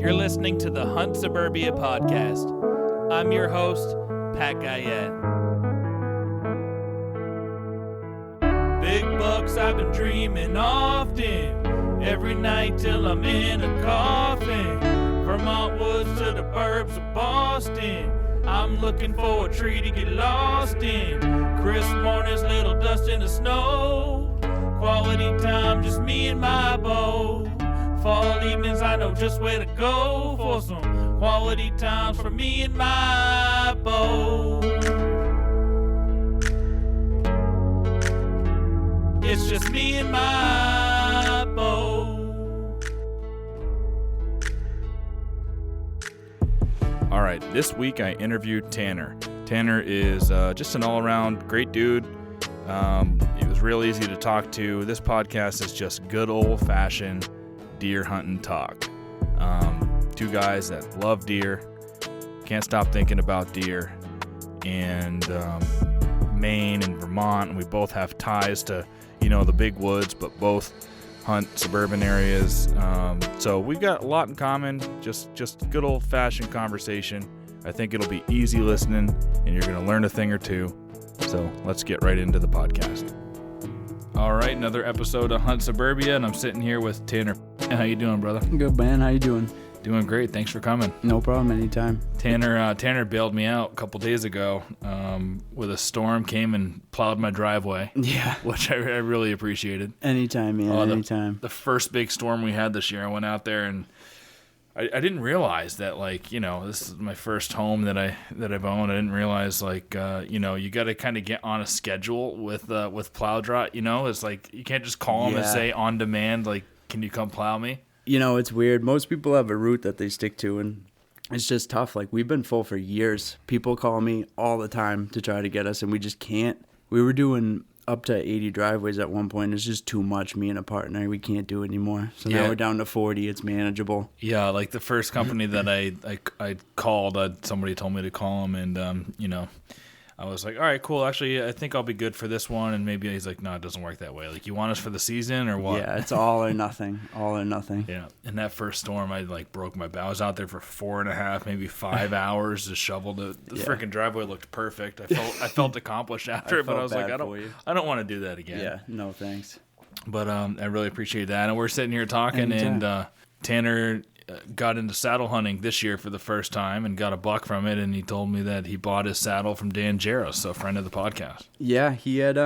You're listening to the Hunt Suburbia podcast. I'm your host, Pat Guyette. Big bucks I've been dreaming often, every night till I'm in a coffin. Vermont woods to the burbs of Boston, I'm looking for a tree to get lost in. Crisp mornings, little dust in the snow, quality time, just me and my bow. Fall evenings, I know just where to go for some quality times for me and my bow. It's just me and my bow. All right, this week I interviewed Tanner. Tanner is just an all-around great dude. It was real easy to talk to. This podcast is just good old-fashioned deer hunting talk. Two guys that love deer, can't stop thinking about deer, and Maine and Vermont, and we both have ties to, the big woods, but both hunt suburban areas. So we've got a lot in common, just good old-fashioned conversation. I think it'll be easy listening, and you're going to learn a thing or two. So let's get right into the podcast. All right, another episode of Hunt Suburbia, and I'm sitting here with Tanner. How you doing, brother? Good, man. How you doing? Doing great. Thanks for coming. No problem. Anytime. Tanner bailed me out a couple days ago with a storm, came and plowed my driveway. Yeah. Which I really appreciated. Anytime, man. Anytime. The first big storm we had this year, I went out there and I didn't realize that, this is my first home that I've owned. I didn't realize, you got to kind of get on a schedule with plow drive. It's like you can't just call them and say on demand, can you come plow me? It's weird. Most people have a route that they stick to, and it's just tough. We've been full for years. People call me all the time to try to get us, and we just can't. We were doing up to 80 driveways at one point. It's just too much, me and a partner. We can't do it anymore. So now we're down to 40. It's manageable. Yeah, the first company that I called, somebody told me to call them, and, I was like, all right, cool. Actually, I think I'll be good for this one. And maybe he's like, no, it doesn't work that way. You want us for the season or what? Yeah, it's all or nothing. All or nothing. Yeah. And that first storm, I broke my back. I was out there for 4.5, maybe 5 hours to shovel the freaking driveway. Looked perfect. I felt accomplished after it, but I was like, I don't want to do that again. Yeah, no thanks. But I really appreciate that. And we're sitting here talking, and Tanner got into saddle hunting this year for the first time and got a buck from it, and he told me that he bought his saddle from Dan Jarros, so a friend of the podcast. Yeah, he had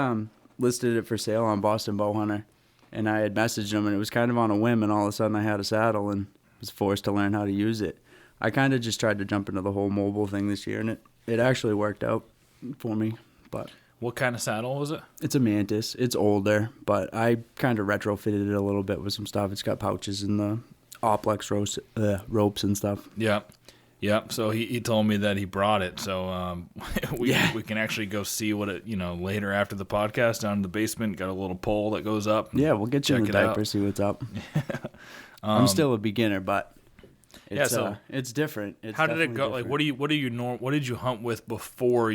listed it for sale on Boston Bow Hunter, and I had messaged him, and it was kind of on a whim, and all of a sudden I had a saddle and was forced to learn how to use it. I kind of just tried to jump into the whole mobile thing this year, and it actually worked out for me. But what kind of saddle was it? It's a Mantis. It's older, but I kind of retrofitted it a little bit with some stuff. It's got pouches in the Oplex ropes and stuff. Yeah. So he told me that he brought it. So we can actually go see what it, later after the podcast down in the basement. Got a little pole that goes up. Yeah, we'll get you in the diaper, see what's up. I'm still a beginner, but it's different. How did it go? Different. What did you hunt with before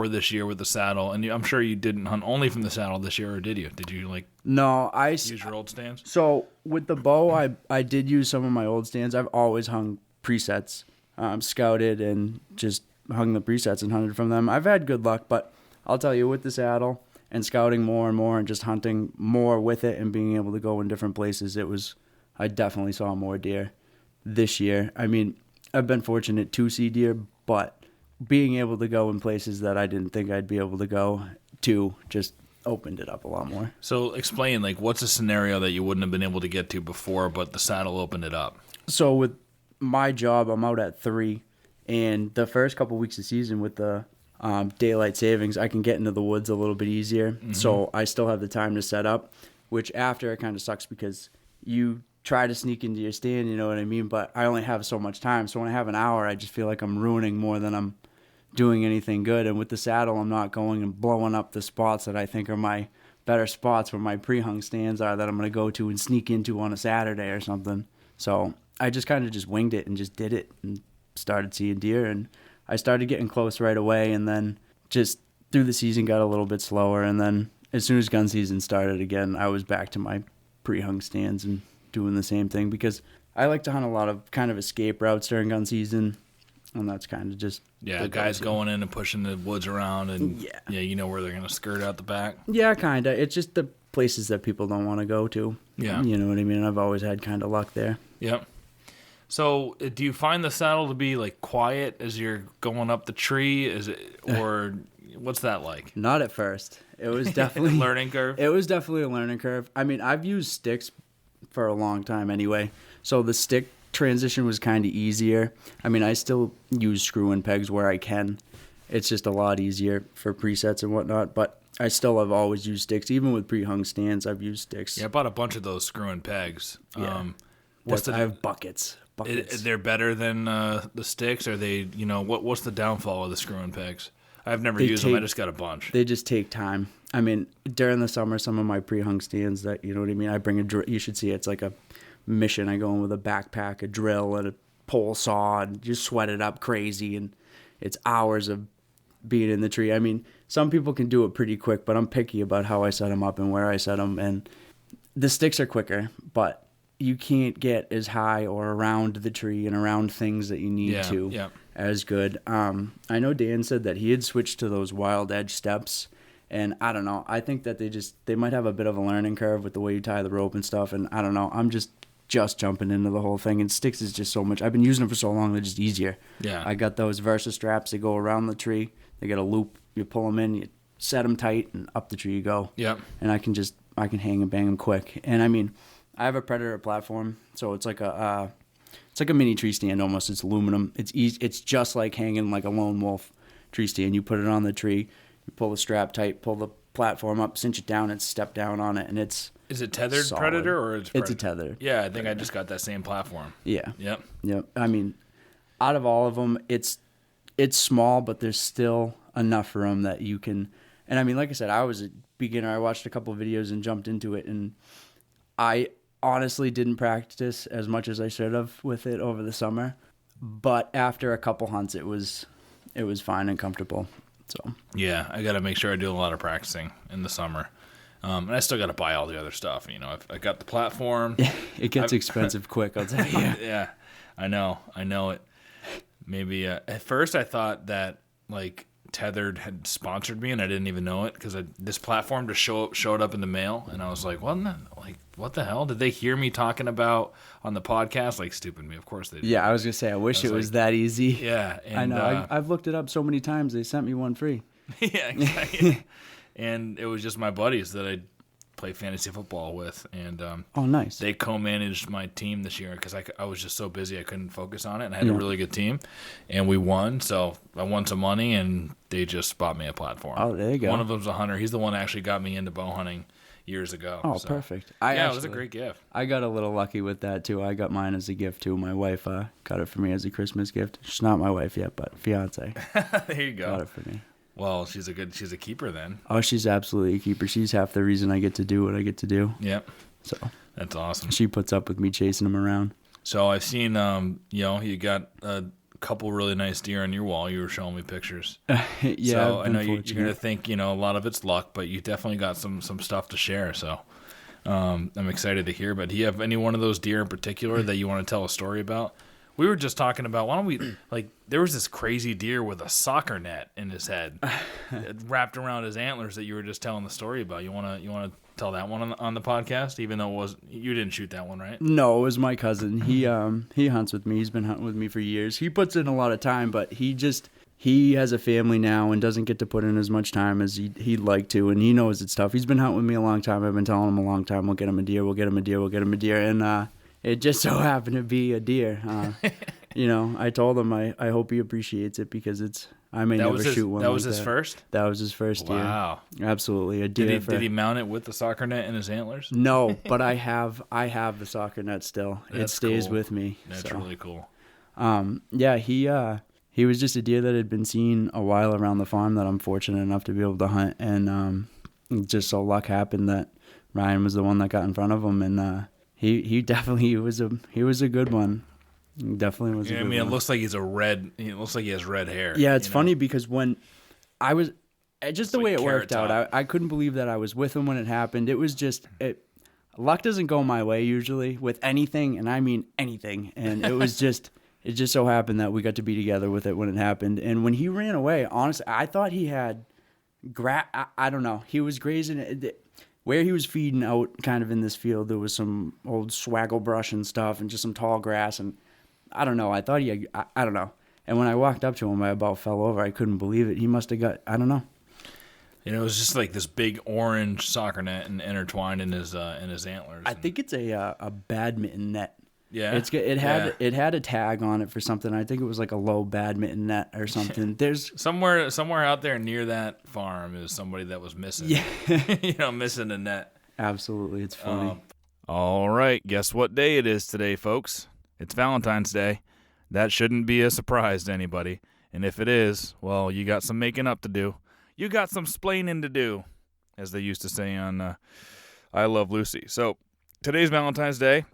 this year with the saddle? And I'm sure you didn't hunt only from the saddle this year, or did you? Did you No, I use your old stands? So with the bow, I did use some of my old stands. I've always hung presets, scouted and just hung the presets and hunted from them. I've had good luck, but I'll tell you, with the saddle and scouting more and more and just hunting more with it and being able to go in different places, I definitely saw more deer this year. I mean, I've been fortunate to see deer, but being able to go in places that I didn't think I'd be able to go to just opened it up a lot more. So explain, what's a scenario that you wouldn't have been able to get to before, but the saddle opened it up? So with my job, I'm out at 3, and the first couple weeks of season with the daylight savings, I can get into the woods a little bit easier. Mm-hmm. So I still have the time to set up, which after it kind of sucks because you try to sneak into your stand, you know what I mean? But I only have so much time. So when I have an hour, I just feel like I'm ruining more than I'm doing anything good. And with the saddle, I'm not going and blowing up the spots that I think are my better spots where my pre-hung stands are that I'm going to go to and sneak into on a Saturday or something. So I just kind of just winged it and just did it and started seeing deer. And I started getting close right away, and then just through the season got a little bit slower. And then as soon as gun season started again, I was back to my pre-hung stands and doing the same thing because I like to hunt a lot of kind of escape routes during gun season, and that's kind of just Yeah, guys going in and pushing the woods around, and you know where they're gonna skirt out the back. Yeah, kind of. It's just the places that people don't want to go to. Yeah, you know what I mean. I've always had kind of luck there. Yep. So, do you find the saddle to be like quiet as you're going up the tree? Is it, or what's that like? Not at first. It was definitely learning curve. It was definitely a learning curve. I mean, I've used sticks for a long time anyway, so the stick transition was kind of easier. I mean, I still use screw and pegs where I can. It's just a lot easier for presets and whatnot, but I still have always used sticks. Even with pre-hung stands, I've used sticks. Yeah, I bought a bunch of those screw and pegs. Yeah. I have buckets. They're better than the sticks? Are they, you know, what's the downfall of the screw and pegs? I've never used them. I just got a bunch. They just take time. I mean, during the summer, some of my pre-hung stands that, you know what I mean, I bring a drill. You should see it. It's like a mission. I go in with a backpack, a drill, and a pole saw, and just sweat it up crazy, and it's hours of being in the tree. I mean, some people can do it pretty quick, but I'm picky about how I set them up and where I set them, and the sticks are quicker, but you can't get as high or around the tree and around things that you need as good. I know Dan said that he had switched to those wild edge steps, and I don't know. I think that they might have a bit of a learning curve with the way you tie the rope and stuff, and I don't know. I'm just jumping into the whole thing, and sticks is just so much. I've been using them for so long, they're just easier. Yeah. I got those Versa straps. They go around the tree. They got a loop. You pull them in, you set them tight, and up the tree you go. Yep. And I can hang and bang them quick. And I mean, I have a Predator platform, so it's like a mini tree stand almost. It's aluminum. It's easy. It's just like hanging like a lone wolf tree stand. You put it on the tree, you pull the strap tight, pull the platform up, cinch it down, and step down on it, and it's. Is it tethered solid. Predator or it's a tether? Yeah, I think I just got that same platform. Yeah. Yep. I mean, out of all of them, it's small, but there's still enough room that you can. And I mean, like I said, I was a beginner. I watched a couple of videos and jumped into it, and I honestly didn't practice as much as I should have with it over the summer. But after a couple hunts, it was fine and comfortable. So yeah, I got to make sure I do a lot of practicing in the summer. And I still got to buy all the other stuff. You know, I got the platform. It gets expensive quick, I'll tell you. Yeah, I know it. Maybe at first I thought that like Tethered had sponsored me, and I didn't even know it because this platform just showed up in the mail, and I was like, what the hell? Did they hear me talking about on the podcast? Like, stupid me. Of course they did. Yeah, I was gonna say, I wish it was that easy. Yeah, and, I know. I've looked it up so many times. They sent me one free. Yeah, exactly. And it was just my buddies that I play fantasy football with, and oh, nice. They co-managed my team this year because I was just so busy I couldn't focus on it, and I had a really good team, and we won. So I won some money, and they just bought me a platform. Oh, there you go. One of them's a hunter. He's the one that actually got me into bow hunting years ago. Oh, so. Perfect. It was a great gift. I got a little lucky with that too. I got mine as a gift too. My wife got it for me as a Christmas gift. She's not my wife yet, but fiance. There you go. Got it for me. Well, she's a keeper then. Oh, she's absolutely a keeper. She's half the reason I get to do what I get to do. Yep. So that's awesome. She puts up with me chasing them around. So I've seen, you got a couple really nice deer on your wall. You were showing me pictures. Yeah. So I know you're going to think, a lot of it's luck, but you definitely got some stuff to share. So I'm excited to hear. But do you have any one of those deer in particular that you want to tell a story about? We were just talking about, why don't we, there was this crazy deer with a soccer net in his head wrapped around his antlers that you were just telling the story about. You want to tell that one on the podcast, even though you didn't shoot that one, right? No, it was my cousin. He hunts with me. He's been hunting with me for years. He puts in a lot of time, but he has a family now and doesn't get to put in as much time as he'd like to, and he knows it's tough. He's been hunting with me a long time. I've been telling him a long time, we'll get him a deer, and it just so happened to be a deer. I told him I hope he appreciates it because I may never shoot one. That was his first? That was his first deer. Wow. Absolutely. A deer. Did he mount it with the soccer net in his antlers? No, but I have the soccer net still. It stays with me. That's really cool. Yeah, he was just a deer that had been seen a while around the farm that I'm fortunate enough to be able to hunt, and just so luck happened that Ryan was the one that got in front of him, and he definitely was a good one. He definitely was. A good one. It looks like he has red hair. Yeah, it's funny because when I was just the way it worked out, I couldn't believe that I was with him when it happened. It was just luck doesn't go my way usually with anything, and I mean anything. And it was just, it just so happened that we got to be together with it when it happened. And when he ran away, honestly, I thought he had I don't know. He was grazing where he was feeding out kind of in this field. There was some old swaggle brush and stuff and just some tall grass. And I don't know. I thought he had, I don't know. And when I walked up to him, I about fell over. I couldn't believe it. He must have got, I don't know. You know, it was just like this big orange soccer net and intertwined in his antlers. I think it's a badminton net. Yeah, it had a tag on it for something. I think it was like a low badminton net or something. There's somewhere out there near that farm is somebody that was missing. Yeah, missing a net. Absolutely, it's funny. All right, guess what day it is today, folks? It's Valentine's Day. That shouldn't be a surprise to anybody. And if it is, well, you got some making up to do. You got some splaining to do, as they used to say on I Love Lucy. So today's Valentine's Day.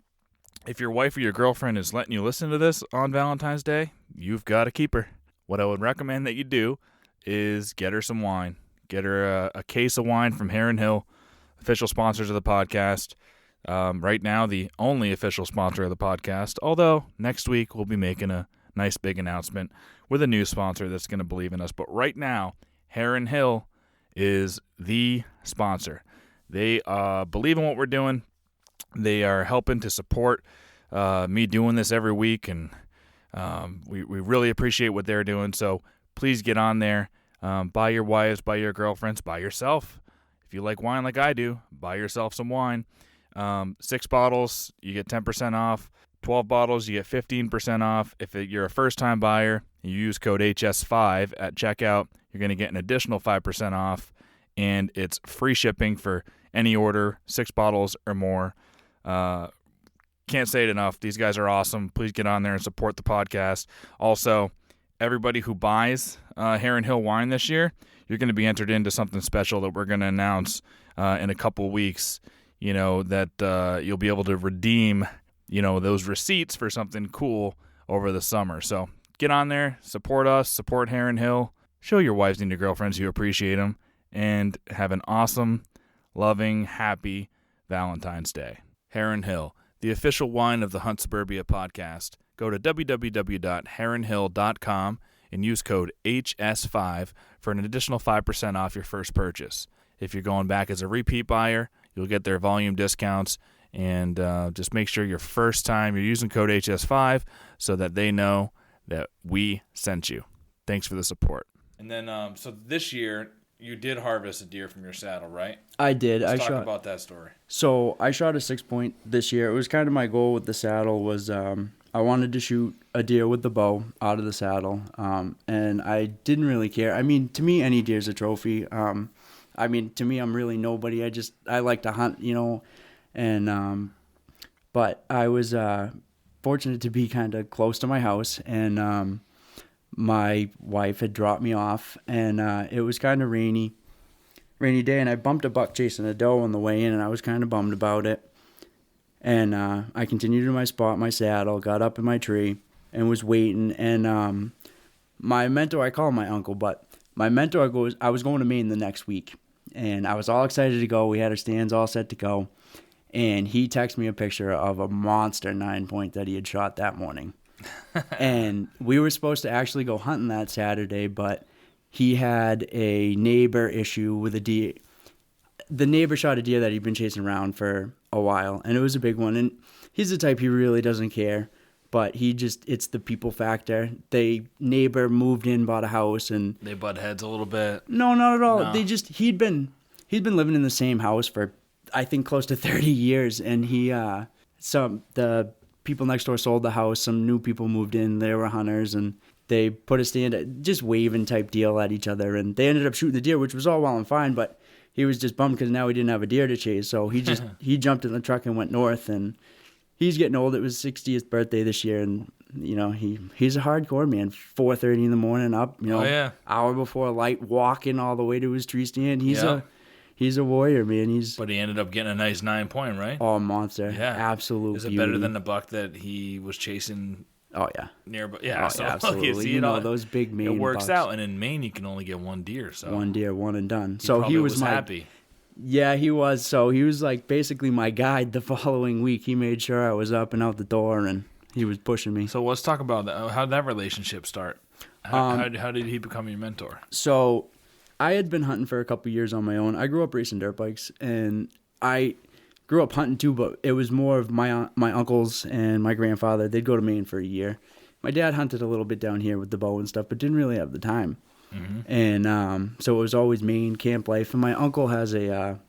If your wife or your girlfriend is letting you listen to this on Valentine's Day, you've got to keep her. What I would recommend that you do is get her some wine. Get her a case of wine from Heron Hill, official sponsors of the podcast. Right now, the only official sponsor of the podcast, although next week we'll be making a nice big announcement with a new sponsor that's going to believe in us. But right now, Heron Hill is the sponsor. They believe in what we're doing. They are helping to support me doing this every week, and we really appreciate what they're doing. So please get on there. Buy your wives, buy your girlfriends, buy yourself. If you like wine like I do, buy yourself some wine. 6 bottles, you get 10% off. 12 bottles, you get 15% off. If you're a first-time buyer, you use code HS5 at checkout, you're going to get an additional 5% off, and it's free shipping for any order, 6 bottles or more. Can't say it enough. These guys are awesome. Please get on there and support the podcast. Also, everybody who buys Heron Hill wine this year, you're going to be entered into something special that we're going to announce in a couple weeks. You know, that you'll be able to redeem, you know, those receipts for something cool over the summer. So get on there, support us, support Heron Hill, show your wives and your girlfriends you appreciate them, and have an awesome, loving, happy Valentine's Day. Heron Hill, the official wine of the Hunt Suburbia podcast. Go to www.heronhill.com and use code HS5 for an additional 5% off your first purchase. If you're going back as a repeat buyer, you'll get their volume discounts, and just make sure your first time you're using code HS5 so that they know that we sent you. Thanks for the support. And then, so this year, you did harvest a deer from your saddle, right? I did. Let's talk about that story. So I shot a 6-point this year. It was kind of my goal with the saddle was I wanted to shoot a deer with the bow out of the saddle, and I didn't really care. I mean, to me, any deer's a trophy. I mean, to me, I'm really nobody. I like to hunt, you know, and but I was fortunate to be kind of close to my house, and my wife had dropped me off, and it was kind of rainy day, and I bumped a buck chasing a doe on the way in, and I was kind of bummed about it. And I continued to my spot, my saddle, got up in my tree, and was waiting. And my mentor, I call him my uncle, but my mentor goes, I was going to Maine the next week, and I was all excited to go. We had our stands all set to go, and he texted me a picture of a monster 9-point that he had shot that morning. And we were supposed to actually go hunting that Saturday, but he had a neighbor issue with a deer. The neighbor shot a deer that he'd been chasing around for a while, and it was a big one. And he's the type, he really doesn't care, but it's the people factor. Neighbor moved in, bought a house, and they butt heads a little bit. No, not at all. No. He'd been living in the same house for, I think, close to 30 years, and the people next door sold the house. Some new people moved in. They were hunters, and they put a stand, just waving type deal at each other, and they ended up shooting the deer, which was all well and fine, but he was just bummed because now he didn't have a deer to chase. So he jumped in the truck and went north, and he's getting old. It was his 60th birthday this year, and you know he's a hardcore man. 4:30 in the morning up, hour before light, walking all the way to his tree stand. He's a warrior, man. But he ended up getting a nice 9-point, right? Oh, monster! Yeah, absolute. Is it better than the buck that he was chasing? Oh yeah, nearby. Yeah, so absolutely. Those big Maine. It works bucks. out, and in Maine you can only get one deer. So one deer, one and done. He was happy. Yeah, he was. So he was like basically my guide the following week. He made sure I was up and out the door, and he was pushing me. So let's talk about that. How did that relationship start? How did he become your mentor? So I had been hunting for a couple years on my own. I grew up racing dirt bikes, and I grew up hunting too, but it was more of my uncles and my grandfather. They'd go to Maine for a year. My dad hunted a little bit down here with the bow and stuff, but didn't really have the time. Mm-hmm. And so it was always Maine camp life. And my uncle has a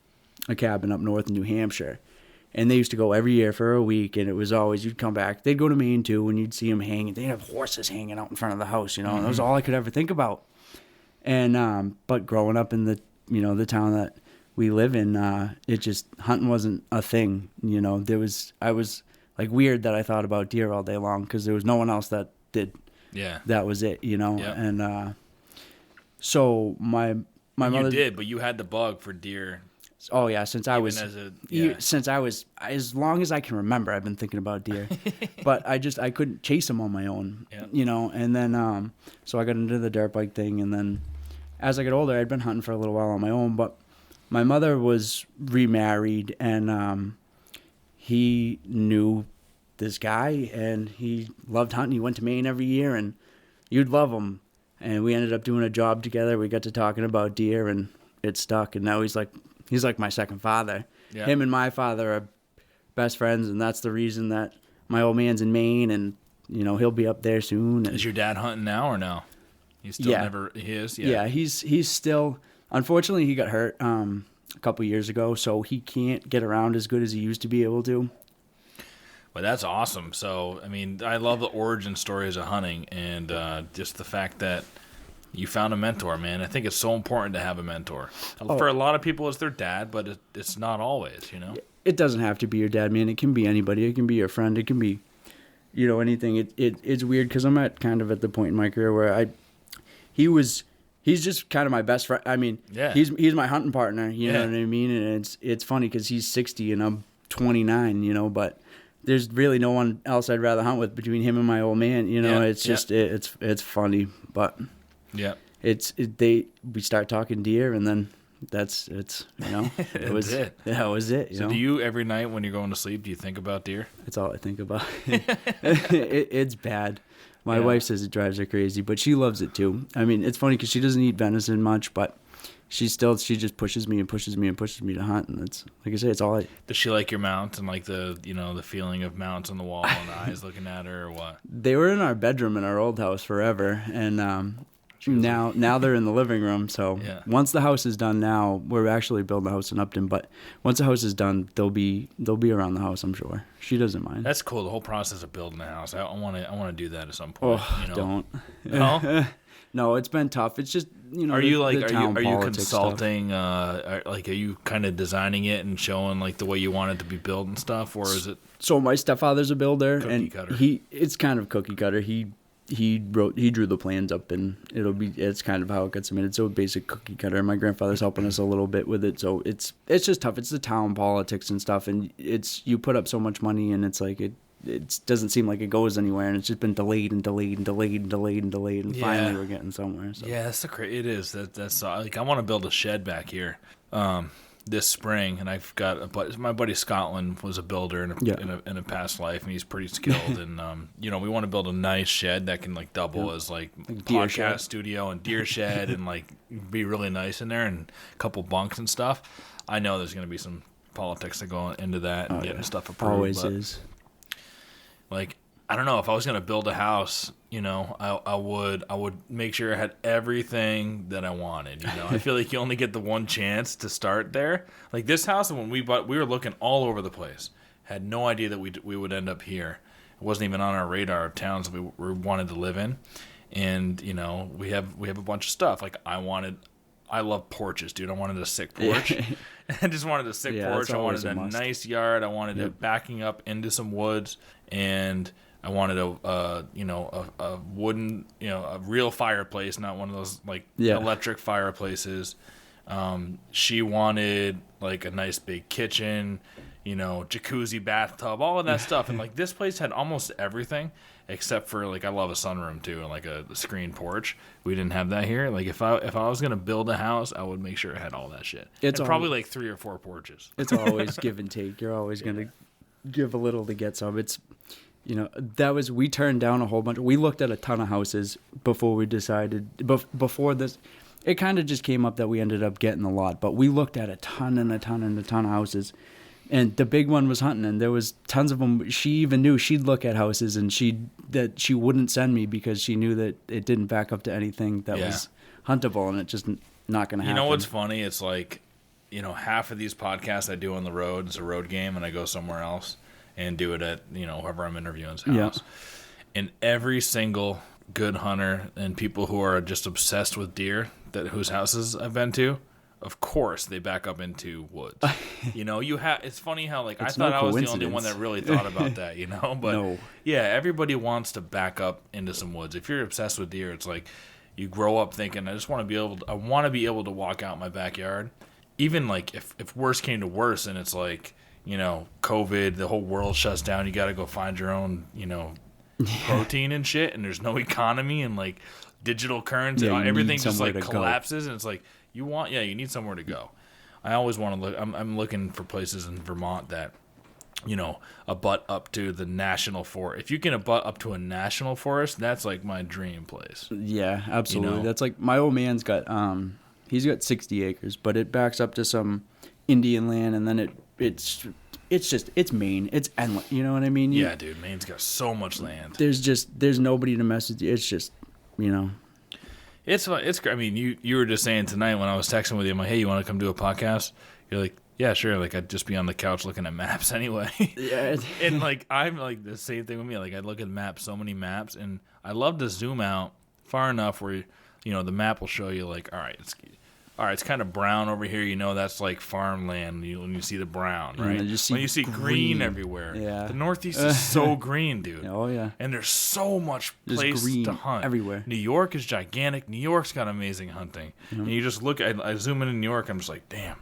cabin up north in New Hampshire, and they used to go every year for a week. And it was always, you'd come back. They'd go to Maine too, and you'd see them hanging. They'd have horses hanging out in front of the house, you know. Mm-hmm. And that was all I could ever think about. And but growing up in the town that we live in, it just hunting wasn't a thing. You know, I was like weird that I thought about deer all day long because there was no one else that did. Yeah, that was it. You know, yep. And so my mother. You did, but you had the bug for deer. Oh yeah, since I was as long as I can remember, I've been thinking about deer, but I couldn't chase them on my own. Yep. You know, and then so I got into the dirt bike thing, and then as I got older, I'd been hunting for a little while on my own, but my mother was remarried, and he knew this guy, and he loved hunting. He went to Maine every year, and you'd love him. And we ended up doing a job together. We got to talking about deer, and it stuck. And now he's like my second father. Yeah. Him and my father are best friends, and that's the reason that my old man's in Maine, and you know he'll be up there soon. And, is your dad hunting now or no? He's still never. He is. Yeah, he's still. Unfortunately, he got hurt a couple years ago, so he can't get around as good as he used to be able to. Well, that's awesome. So, I mean, I love the origin stories of hunting, and just the fact that you found a mentor, man. I think it's so important to have a mentor. For a lot of people, it's their dad, but it's not always, you know? It doesn't have to be your dad, man. It can be anybody. It can be your friend. It can be, you know, anything. It's weird because I'm kind of at the point in my career where he's just kind of my best friend. I mean, he's my hunting partner, you know what I mean? And it's funny because he's 60 and I'm 29, you know, but there's really no one else I'd rather hunt with between him and my old man, you know. It's just it's funny, but we start talking deer, and then it's you know it was it. That was it. So do you every night when you're going to sleep, do you think about deer? That's all I think about. It's bad. My wife says it drives her crazy, but she loves it too. I mean, it's funny because she doesn't eat venison much, but she just pushes me to hunt, and it's like I say, it's all I. Does she like your mount and like the feeling of mounts on the wall and the eyes looking at her, or what? They were in our bedroom in our old house forever, and now they're in the living room. So once the house is done, now we're actually building a house in Upton, but once the house is done, they'll be around the house, I'm sure. She doesn't mind. That's cool. The whole process of building a house. I want to do that at some point. Oh, you know? Don't. No. No, it's been tough. It's just, you know. Are you consulting? Are you kind of designing it and showing like the way you want it to be built and stuff, or is it? So my stepfather's a builder, cookie cutter? It's kind of cookie cutter. He drew the plans up, and it's kind of how it gets submitted. So basic cookie cutter. My grandfather's helping us a little bit with it. So it's just tough. It's the town politics and stuff, and you put up so much money, and it's like it doesn't seem like it goes anywhere, and it's just been delayed, and finally we're getting somewhere. So. Yeah, it is. That's like I want to build a shed back here this spring, and I've got my buddy Scotland was a builder in a past life, and he's pretty skilled, and we want to build a nice shed that can like double as like podcast shed. Studio and deer shed and like be really nice in there, and a couple bunks and stuff. I know there's going to be some politics that go into that and getting stuff approved. Always is. Like, I don't know, if I was going to build a house, you know, I would make sure I had everything that I wanted, you know. I feel like you only get the one chance to start there. Like this house, when we were looking all over the place. Had no idea that we would end up here. It wasn't even on our radar of towns that we wanted to live in. And, you know, we have a bunch of stuff. Like I love porches, dude. I wanted a sick porch. I just wanted a sick porch. I wanted a nice yard. I wanted it backing up into some woods, and I wanted a wooden, a real fireplace, not one of those like electric fireplaces. She wanted like a nice big kitchen, jacuzzi, bathtub, all of that stuff. And like this place had almost everything except for like I love a sunroom too and like a screen porch. We didn't have that here. Like if I was gonna build a house, I would make sure it had all that shit. It's probably like 3 or 4 porches. It's always give and take. You're always gonna give a little to get some. It's we turned down a whole bunch. We looked at a ton of houses before we decided. Before this, it kind of just came up that we ended up getting a lot. But we looked at a ton of houses. And the big one was hunting, and there was tons of them. She even knew she'd look at houses, and she wouldn't send me because she knew that it didn't back up to anything that was huntable, and it just not going to happen. You know what's funny? It's like, half of these podcasts I do on the road, it's a road game, and I go somewhere else and do it at, whoever I'm interviewing's house. Yeah. And every single good hunter and people who are just obsessed with deer whose houses I've been to, of course, they back up into woods. It's funny how I thought I was the only one that really thought about that, But no. Yeah, everybody wants to back up into some woods. If you're obsessed with deer, it's like you grow up thinking, I want to be able to walk out in my backyard. Even like if worse came to worse, and it's like, COVID, the whole world shuts down. You got to go find your own, protein and shit, and there's no economy and like digital currency. Everything just like collapses, and it's like. You need somewhere to go. I always want to look. I'm looking for places in Vermont that, abut up to the national forest. If you can abut up to a national forest, that's like my dream place. Yeah, absolutely. That's like my old man's got. He's got 60 acres, but it backs up to some Indian land, and then it's Maine. It's endless. You know what I mean? Yeah, dude. Maine's got so much land. There's nobody to mess with you. It's just, It's I mean, you were just saying tonight when I was texting with you, I'm like, hey, you want to come do a podcast? You're like, yeah, sure. Like, I'd just be on the couch looking at maps anyway. Yeah. And like, I'm like the same thing with me. Like, I look at maps, so many maps, and I love to zoom out far enough where, the map will show you like, all right, it's kind of brown over here. That's like farmland when you see the brown, right? When you see green everywhere. Yeah. The Northeast is so green, dude. Oh, yeah. And there's so much place to hunt. Everywhere. New York is gigantic. New York's got amazing hunting. Mm-hmm. And you just look, I zoom in New York, I'm just like, damn.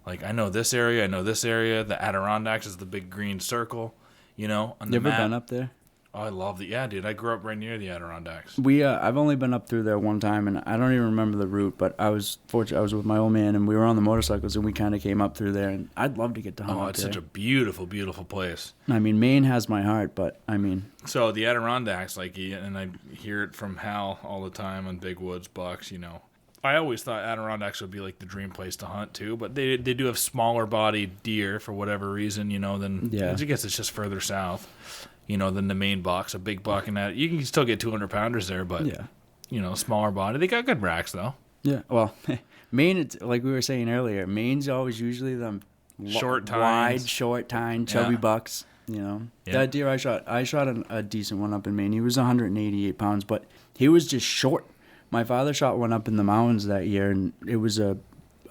Like, I know this area. The Adirondacks is the big green circle, on the map. You ever been up there? Oh, I love it. Yeah, dude. I grew up right near the Adirondacks. I've only been up through there one time, and I don't even remember the route, but I was fortunate. I was with my old man, and we were on the motorcycles, and we kind of came up through there, and I'd love to get to hunt up there. Oh, it's such a beautiful, beautiful place. I mean, Maine has my heart, but I mean... So the Adirondacks, and I hear it from Hal all the time on Big Woods bucks, I always thought Adirondacks would be like the dream place to hunt too, but they do have smaller bodied deer for whatever reason, than... Yeah. I guess it's just further south. Than the main bucks, a big buck and that. You can still get 200 pounders there, but, smaller body. They got good racks, though. Yeah, well, Maine, it's, like we were saying earlier, Maine's always usually them wide, short tine, chubby bucks, Yeah. That deer I shot a decent one up in Maine. He was 188 pounds, but he was just short. My father shot one up in the mountains that year, and it was a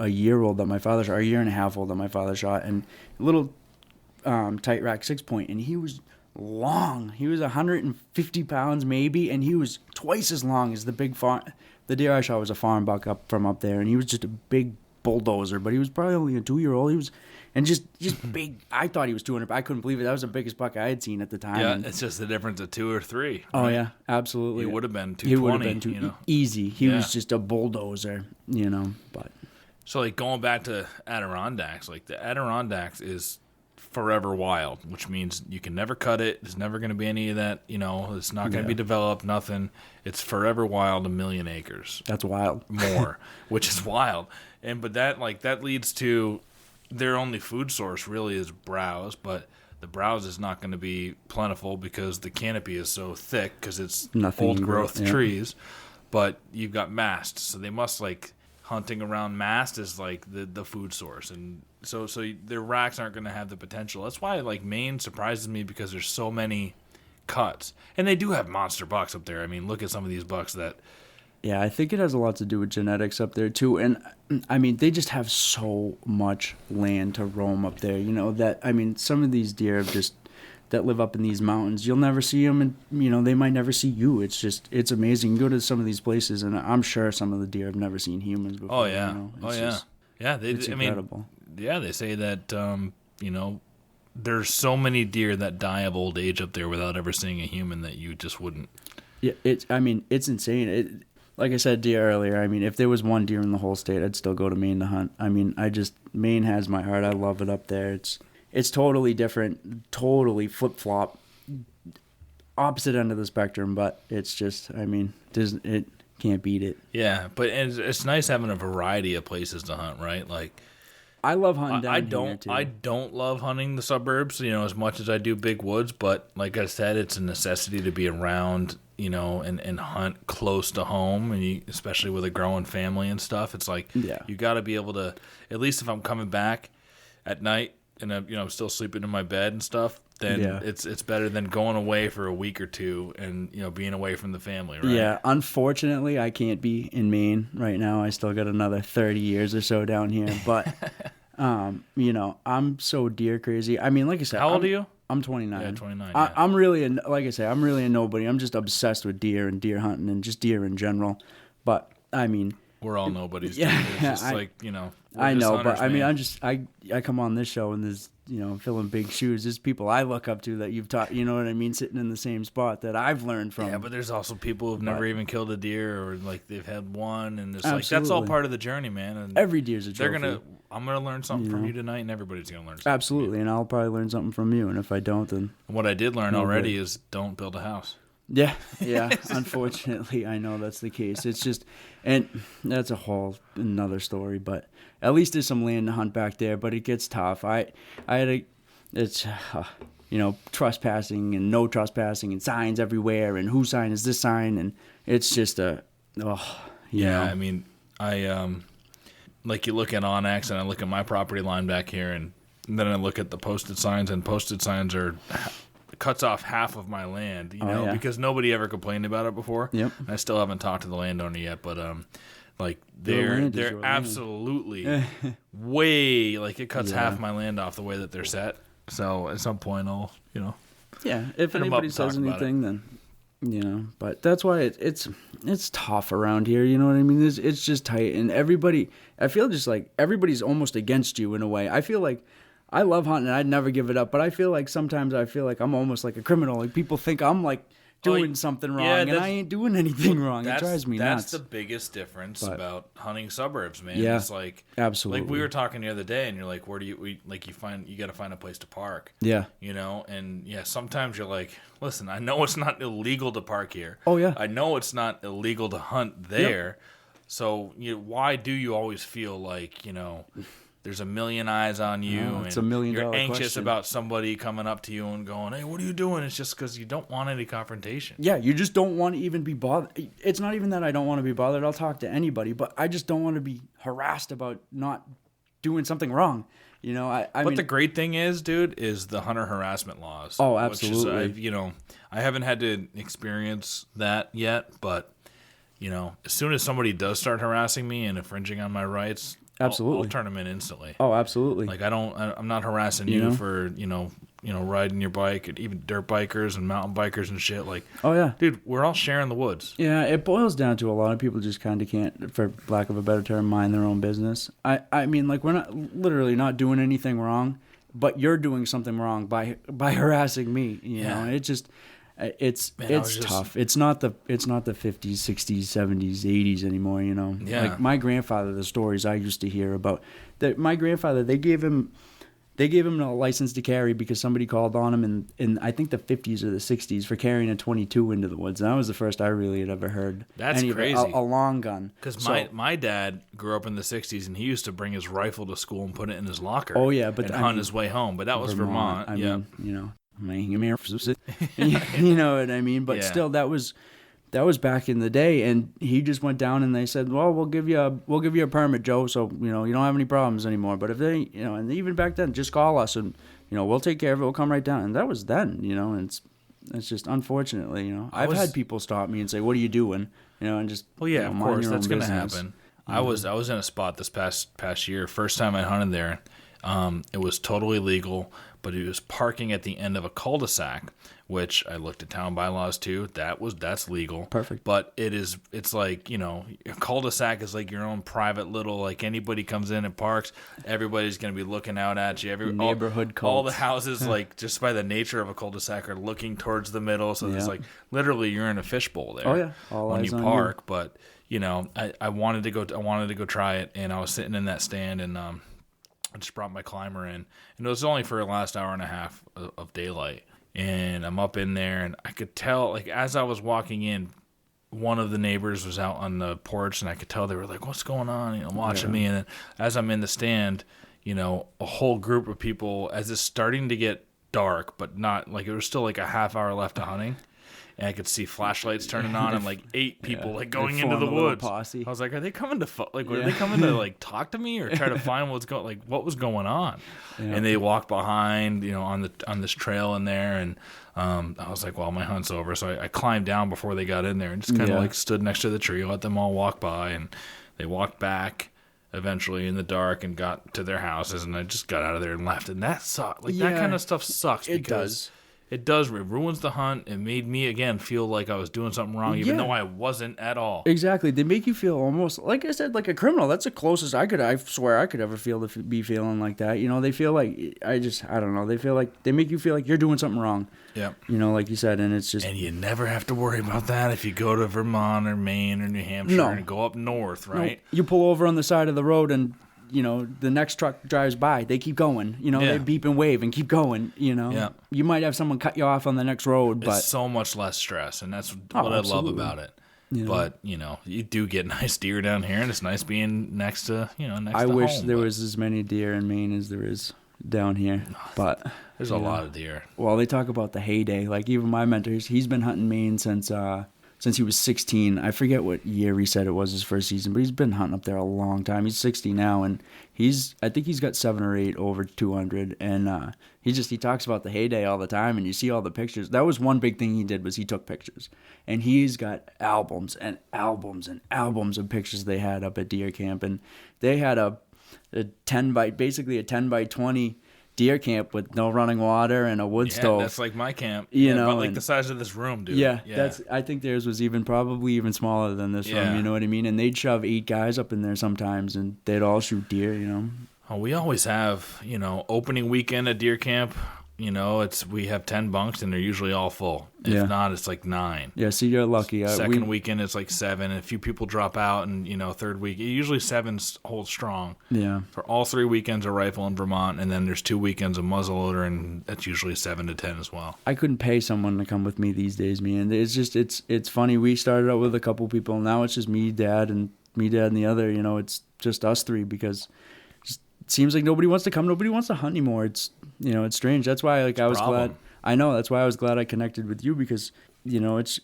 year old that my father shot, or a year and a half old that my father shot, and a little tight rack 6-point, and he was... long. He was 150 pounds maybe, and he was twice as long as the big farm. The deer I shot was a farm buck from up there, and he was just a big bulldozer. But he was probably only a 2-year-old. He was, and just big. I thought he was 200. I couldn't believe it. That was the biggest buck I had seen at the time. Yeah, it's just the difference of 2 or 3. Right? Oh yeah, absolutely. He would have been 220. He would have been easy. He was just a bulldozer, But so like going back to Adirondacks, like the Adirondacks is forever wild, which means you can never cut it. There's never going to be any of that, it's not going to be developed, nothing. It's forever wild, 1 million acres. That's wild. More, which is wild. But that leads to their only food source really is browse, but the browse is not going to be plentiful because the canopy is so thick because it's old growth trees. But you've got mast, so they must hunting around mast is the food source, and so their racks aren't going to have the potential. That's why Maine surprises me because there's so many cuts, and they do have monster bucks up there. I mean, look at some of these bucks that. Yeah, I think it has a lot to do with genetics up there too, and I mean they just have so much land to roam up there. Some of these deer have just that live up in these mountains. You'll never see them, and they might never see you. It's amazing. You go to some of these places, and I'm sure some of the deer have never seen humans before. Oh yeah, It's incredible. Yeah, they say that there's so many deer that die of old age up there without ever seeing a human that you just wouldn't. Yeah, it's insane. Like I said to you earlier, I mean, if there was one deer in the whole state, I'd still go to Maine to hunt. I mean, Maine has my heart. I love it up there. It's totally different, totally flip-flop, opposite end of the spectrum, but it's just, I mean, it can't beat it. Yeah, but it's nice having a variety of places to hunt, right? Like, I love hunting down here, too. I don't love hunting the suburbs, as much as I do big woods, but like I said, it's a necessity to be around, and hunt close to home, and especially with a growing family and stuff. It's like, you got to be able to, at least if I'm coming back at night and I'm still sleeping in my bed and stuff, then it's better than going away for a week or two and being away from the family, right? Yeah, unfortunately, I can't be in Maine right now. I still got another 30 years or so down here, but I'm so deer crazy. I mean, like I said, how old are you? I'm 29. Yeah, 29. I'm really, like I say, I'm really a nobody. I'm just obsessed with deer and deer hunting and just deer in general. But I mean, we're all nobodies. Yeah, it's just I know, hunters, but I mean, man. I come on this show and there's filling big shoes. There's people I look up to that you've taught. You know what I mean? Sitting in the same spot that I've learned from. Yeah, but there's also people who've never even killed a deer, or like they've had one, and it's like that's all part of the journey, man. And every deer's a trophy. I'm gonna learn something from you tonight, and everybody's gonna learn something. Absolutely, and I'll probably learn something from you. And if I don't, then what I did learn already is don't build a house. Yeah. Unfortunately, I know that's the case. It's just, and that's a whole another story. But at least there's some land to hunt back there. But it gets tough. It's trespassing and no trespassing and signs everywhere and whose sign is this sign, and it's just I mean, like you look at Onyx and I look at my property line back here, and then I look at the posted signs, and posted signs are cuts off half of my land, because nobody ever complained about it before. Yep. I still haven't talked to the landowner yet, but they're absolutely way, like, it cuts half my land off the way that they're set. So at some point I'll if anybody says anything, then but that's why it's tough around here. You know what I mean? It's just tight, and I feel just like everybody's almost against you in a way. I feel like I love hunting, and I'd never give it up, but I feel like sometimes I'm almost like a criminal. Like, people think I'm like doing something wrong, and I ain't doing anything wrong. It drives me nuts. That's the biggest difference about hunting suburbs, man. Yeah, it's like, absolutely. Like, we were talking the other day, and you're like, where do you got to find a place to park. Yeah. And sometimes you're like, listen, I know it's not illegal to park here. Oh yeah. I know it's not illegal to hunt there. Yep. So why do you always feel like, there's a million eyes on you, and it's $1 million you're anxious question. about somebody coming up to you and going, "Hey, what are you doing?" It's just because you don't want any confrontation. Yeah, you just don't want to even be bothered. It's not even that I don't want to be bothered. I'll talk to anybody, but I just don't want to be harassed about not doing something wrong. But the great thing is, dude, is the hunter harassment laws. Oh, absolutely. Which is, I haven't had to experience that yet, but as soon as somebody does start harassing me and infringing on my rights, absolutely, I'll turn them in instantly. Oh, absolutely. Like, I'm not harassing you for riding your bike, and even dirt bikers and mountain bikers and shit. Like, oh yeah, dude, we're all sharing the woods. Yeah, it boils down to a lot of people just kind of can't, for lack of a better term, mind their own business. I mean, like, we're literally not doing anything wrong, but you're doing something wrong by harassing me. You know, it just. It's tough. It's not the 50s, 60s, 70s, 80s anymore, Yeah. Like, my grandfather, the stories I used to hear about that, my grandfather, they gave him a license to carry because somebody called on him in I think the 50s or the 60s for carrying a 22 into the woods. And that was the first I really had ever heard. That's crazy. A long gun. Because my dad grew up in the 60s, and he used to bring his rifle to school and put it in his locker. Oh yeah, but and hunt his way home. But that was Vermont. I mean, you know what I mean? But still, that was back in the day, and he just went down and they said, well, we'll give you a permit, Joe, so you don't have any problems anymore. But if they, and even back then, just call us and we'll take care of it. We'll come right down. And that was then, and it's just, unfortunately, I've had people stop me and say, what are you doing? And just, well, yeah, of course, that's going to happen. I was in a spot this past year, first time I hunted there. It was totally legal, but he was parking at the end of a cul-de-sac, which I looked at town bylaws too. That's legal. Perfect. But it's like, a cul-de-sac is like your own private little, like anybody comes in and parks, everybody's going to be looking out at you. Neighborhood all the cults. houses, like just by the nature of a cul-de-sac, are looking towards the middle. So there's like literally you're in a fishbowl there. Oh yeah, all when eyes you on park. you. But I wanted to go try it, and I was sitting in that stand, and I just brought my climber in, and it was only for the last hour and a half of daylight. And I'm up in there, and I could tell, like, as I was walking in, one of the neighbors was out on the porch, and I could tell they were like, "What's going on?" Watching me. And then as I'm in the stand, a whole group of people, as it's starting to get dark, but not like it was still like a half hour left of hunting. And I could see flashlights turning on and like 8 people like going into the woods. Posse. I was like, are they coming to are they coming to like talk to me or try to find what was going on? Yeah. And they walked behind, on this trail in there, and I was like, well, my hunt's over. So I climbed down before they got in there and just kind of like stood next to the tree, let them all walk by, and they walked back eventually in the dark and got to their houses, and I just got out of there and left. And that sucked. Like that kind of stuff sucks. It does. It does. It ruins the hunt. It made me, again, feel like I was doing something wrong, even though I wasn't at all. Exactly. They make you feel almost, like I said, like a criminal. That's the closest I swear I could ever be feeling like that. They feel like, I don't know. They feel like, they make you feel like you're doing something wrong. Yeah. Like you said, and it's just. And you never have to worry about that if you go to Vermont or Maine or New Hampshire and go up north, right? No. You pull over on the side of the road and, the next truck drives by. They keep going. They beep and wave and keep going. Yeah. You might have someone cut you off on the next road, but it's so much less stress, and that's what I love about it. But you do get nice deer down here, and it's nice being next to I wish home, there was as many deer in Maine as there is down here, but there's a lot of deer. Well, they talk about the heyday. Like even my mentor, he's been hunting Maine since he was 16. I forget what year he said it was his first season, but he's been hunting up there a long time. He's 60 now, and I think he's got 7 or 8 over 200. And he talks about the heyday all the time, and you see all the pictures. That was one big thing he did, was he took pictures. And he's got albums and albums and albums of pictures they had up at deer camp. And they had a 10 by 20 deer camp with no running water and a wood stove. That's like my camp. But like the size of this room, dude. Yeah. I think theirs was probably even smaller than this room. You know what I mean? And they'd shove 8 guys up in there sometimes, and they'd all shoot deer. Oh, we always have opening weekend at deer camp. We have 10 bunks, and they're usually all full. If not, it's like 9. Yeah, so you're lucky. Second weekend, it's like 7, and a few people drop out, and third week, usually 7 holds strong. Yeah. For all 3 weekends are rifle in Vermont, and then there's 2 weekends of muzzleloader, and that's usually 7 to 10 as well. I couldn't pay someone to come with me these days, man. It's just it's funny. We started out with a couple people, now it's just me, Dad, and the other. It's just us 3 because it seems like nobody wants to come. Nobody wants to hunt anymore. It's it's strange. That's why I was glad. I know, that's why I was glad I connected with you, because it's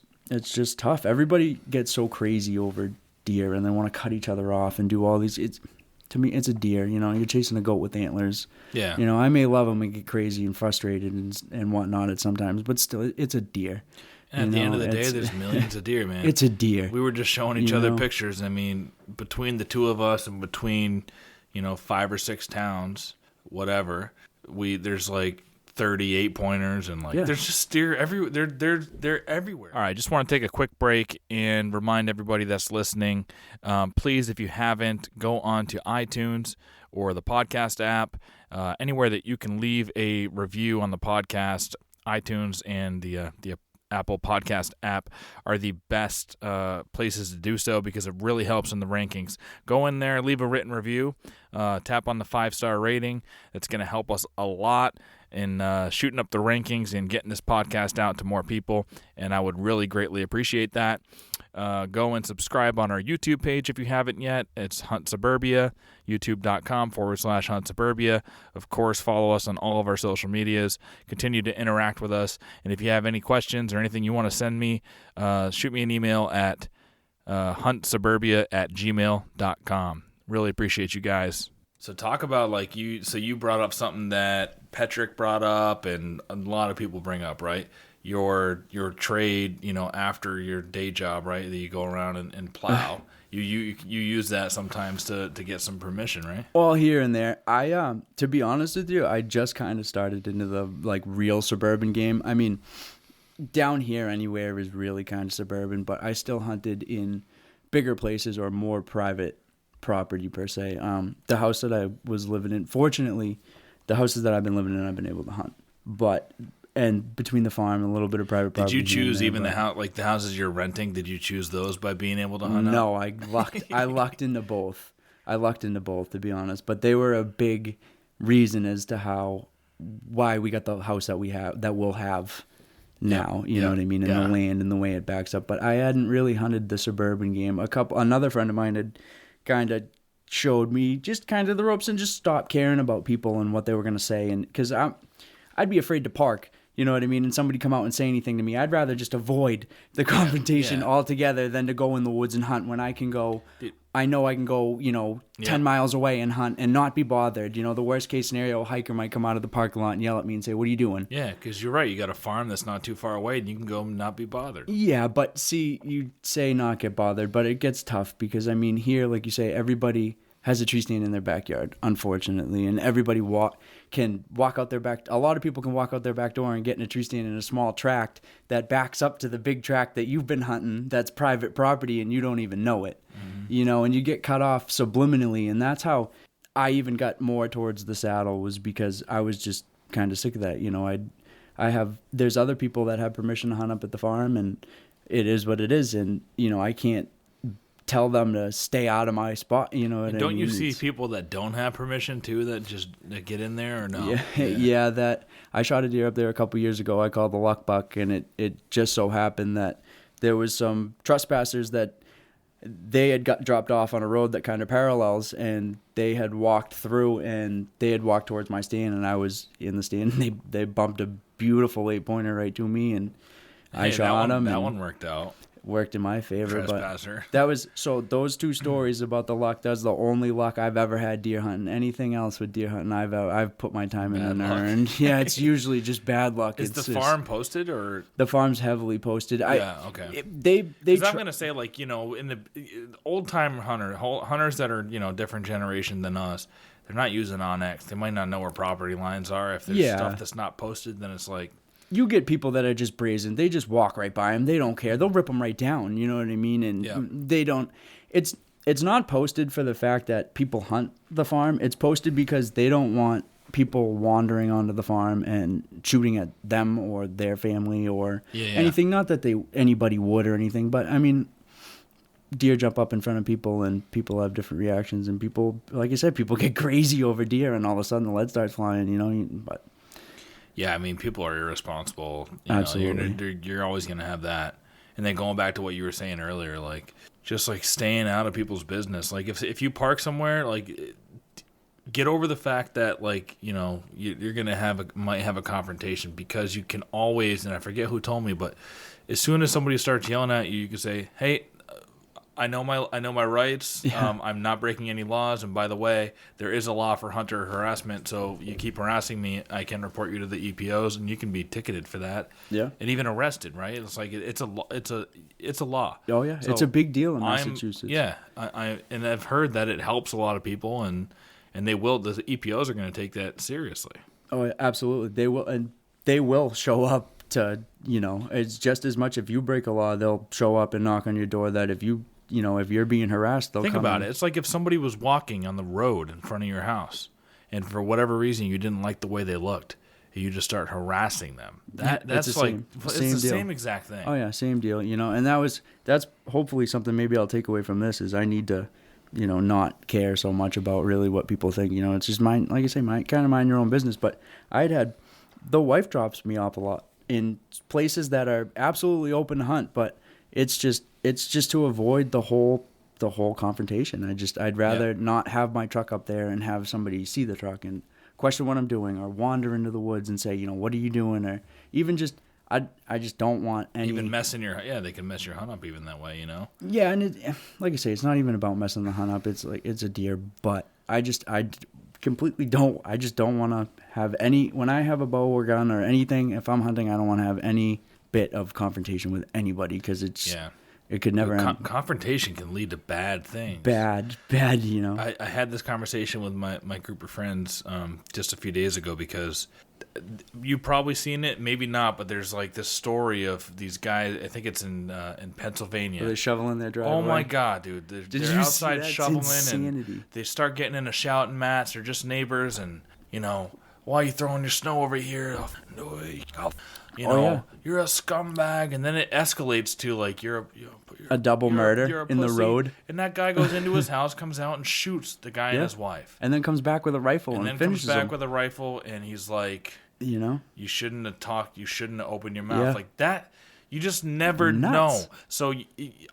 just tough. Everybody gets so crazy over deer, and they want to cut each other off and do all these. To me, it's a deer. You're chasing a goat with antlers. Yeah. I may love them and get crazy and frustrated and whatnot at sometimes, but still, it's a deer. And at the end of the day, there's millions of deer, man. It's a deer. We were just showing each other pictures. I mean, between the two of us and between 5 or 6 towns, whatever, there's like 38 pointers, and there's just deer everywhere. They're everywhere. All right, just want to take a quick break and remind everybody that's listening, please, if you haven't, go on to iTunes or the podcast app, anywhere that you can leave a review on the podcast. iTunes and the Apple Podcast app are the best places to do so, because it really helps in the rankings. Go in there, leave a written review, tap on the 5-star rating. That's going to help us a lot in shooting up the rankings and getting this podcast out to more people, and I would really greatly appreciate that. Go and subscribe on our YouTube page if you haven't yet. It's Hunt Suburbia, youtube.com/Hunt Suburbia. Of course, follow us on all of our social medias. Continue to interact with us. And if you have any questions or anything you want to send me, shoot me an email at huntsuburbia@gmail.com. Really appreciate you guys. So talk about you brought up something that Petrick brought up and a lot of people bring up, right? Your trade, after your day job, right? That you go around and plow. you use that sometimes to get some permission, right? Well, here and there. To be honest with you, I just kind of started into the like real suburban game. I mean, down here anywhere is really kind of suburban, but I still hunted in bigger places or more private property per se. The house that I was living in, fortunately, the houses that I've been living in, I've been able to hunt. And between the farm and a little bit of private property. Did you choose even the house, like the houses you're renting? Did you choose those by being able to hunt? No, I lucked into both. I lucked into both, to be honest. But they were a big reason as to why we got the house that we'll have now. You know what I mean? And the land and the way it backs up. But I hadn't really hunted the suburban game. Another friend of mine had kind of showed me just kind of the ropes and just stopped caring about people and what they were going to say. And because I'd be afraid to park. You know what I mean? And somebody come out and say anything to me. I'd rather just avoid the confrontation altogether than to go in the woods and hunt when I can go. I know I can go, 10 miles away and hunt and not be bothered. The worst case scenario, a hiker might come out of the parking lot and yell at me and say, "What are you doing?" Yeah, because you're right. You got a farm that's not too far away and you can go and not be bothered. Yeah, but see, you say not get bothered, but it gets tough because, I mean, here, like you say, everybody has a tree stand in their backyard, unfortunately, and everybody can walk out their back. A lot of people can walk out their back door and get in a tree stand in a small tract that backs up to the big tract that you've been hunting. That's private property, and you don't even know it. And you get cut off subliminally, and that's how I even got more towards the saddle, was because I was just kind of sick of that. There's other people that have permission to hunt up at the farm, and it is what it is, and I can't tell them to stay out of my spot. You know what I mean? Don't you see people that don't have permission too that get in there, or no? Yeah, that I shot a deer up there a couple years ago. I called the luck buck, and it just so happened that there was some trespassers that they had got dropped off on a road that kind of parallels, and they had walked through, and they had walked towards my stand, and I was in the stand, and they bumped a beautiful 8-pointer right to me, and I shot him. That one worked out. Worked in my favor. Trespasser. But those two stories about the luck, that's the only luck I've ever had deer hunting. Anything else with deer hunting, I've put my time in and earned. Yeah, it's usually just bad luck. Is the farm posted, or the farm's heavily posted? Okay. I'm gonna say, like, in the old time hunters that are different generation than us, they're not using OnX. They might not know where property lines are. If there's stuff that's not posted, then it's like. You get people that are just brazen. They just walk right by them. They don't care. They'll rip them right down. You know what I mean? And they don't. It's not posted for the fact that people hunt the farm. It's posted because they don't want people wandering onto the farm and shooting at them or their family or anything. Not that anybody would or anything, but I mean, deer jump up in front of people and people have different reactions. And people, like I said, people get crazy over deer and all of a sudden the lead starts flying. But. Yeah, I mean, people are irresponsible. Absolutely. You're always going to have that. And then going back to what you were saying earlier, like, just like staying out of people's business. Like, if you park somewhere, like, get over the fact that, like, you're going to might have a confrontation, because you can always, and I forget who told me, but as soon as somebody starts yelling at you, you can say, "Hey, I know my rights. Yeah. I'm not breaking any laws. And by the way, there is a law for hunter harassment. So you keep harassing me, I can report you to the EPOs, and you can be ticketed for that. Yeah, and even arrested. Right? It's like it's a law. Oh yeah, so it's a big deal in Massachusetts. And I've heard that it helps a lot of people, and they will. The EPOs are going to take that seriously. Oh, absolutely, they will, and they will show up. It's just as much if you break a law, they'll show up and knock on your door. That if you're being harassed, they'll think come about it. It's like if somebody was walking on the road in front of your house, and for whatever reason you didn't like the way they looked, you just start harassing them. That's the same exact thing. Oh yeah, same deal. And that's hopefully something maybe I'll take away from this is I need to, not care so much about really what people think. It's just mind, like I say, mind your own business. But the wife drops me off a lot in places that are absolutely open to hunt, but it's just to avoid the whole confrontation. I'd rather not have my truck up there and have somebody see the truck and question what I'm doing, or wander into the woods and say, what are you doing, or even just I just don't want any even messing they can mess your hunt up even that way, Yeah, and like I say, it's not even about messing the hunt up. It's like it's a deer, but I completely don't. I just don't want to have any. When I have a bow or gun or anything, if I'm hunting, I don't want to have any bit of confrontation with anybody, because It could never end. Confrontation can lead to bad things. Bad, you know. I had this conversation with my group of friends just a few days ago because you've probably seen it, maybe not, but there's like this story of these guys. I think it's in Pennsylvania. Are they shoveling their driveway? Oh my God, dude! They're outside shoveling, insanity. and they start getting into shouting match. They're just neighbors, and you know, why are you throwing your snow over here? You know, you're a scumbag, and then it escalates to like you're a double murder in the road. And that guy goes into his house, comes out, and shoots the guy and his wife. And then comes back with a rifle and finishes him. With a rifle, and he's like, you know, you shouldn't have talked. You shouldn't have opened your mouth like that. You just never know. So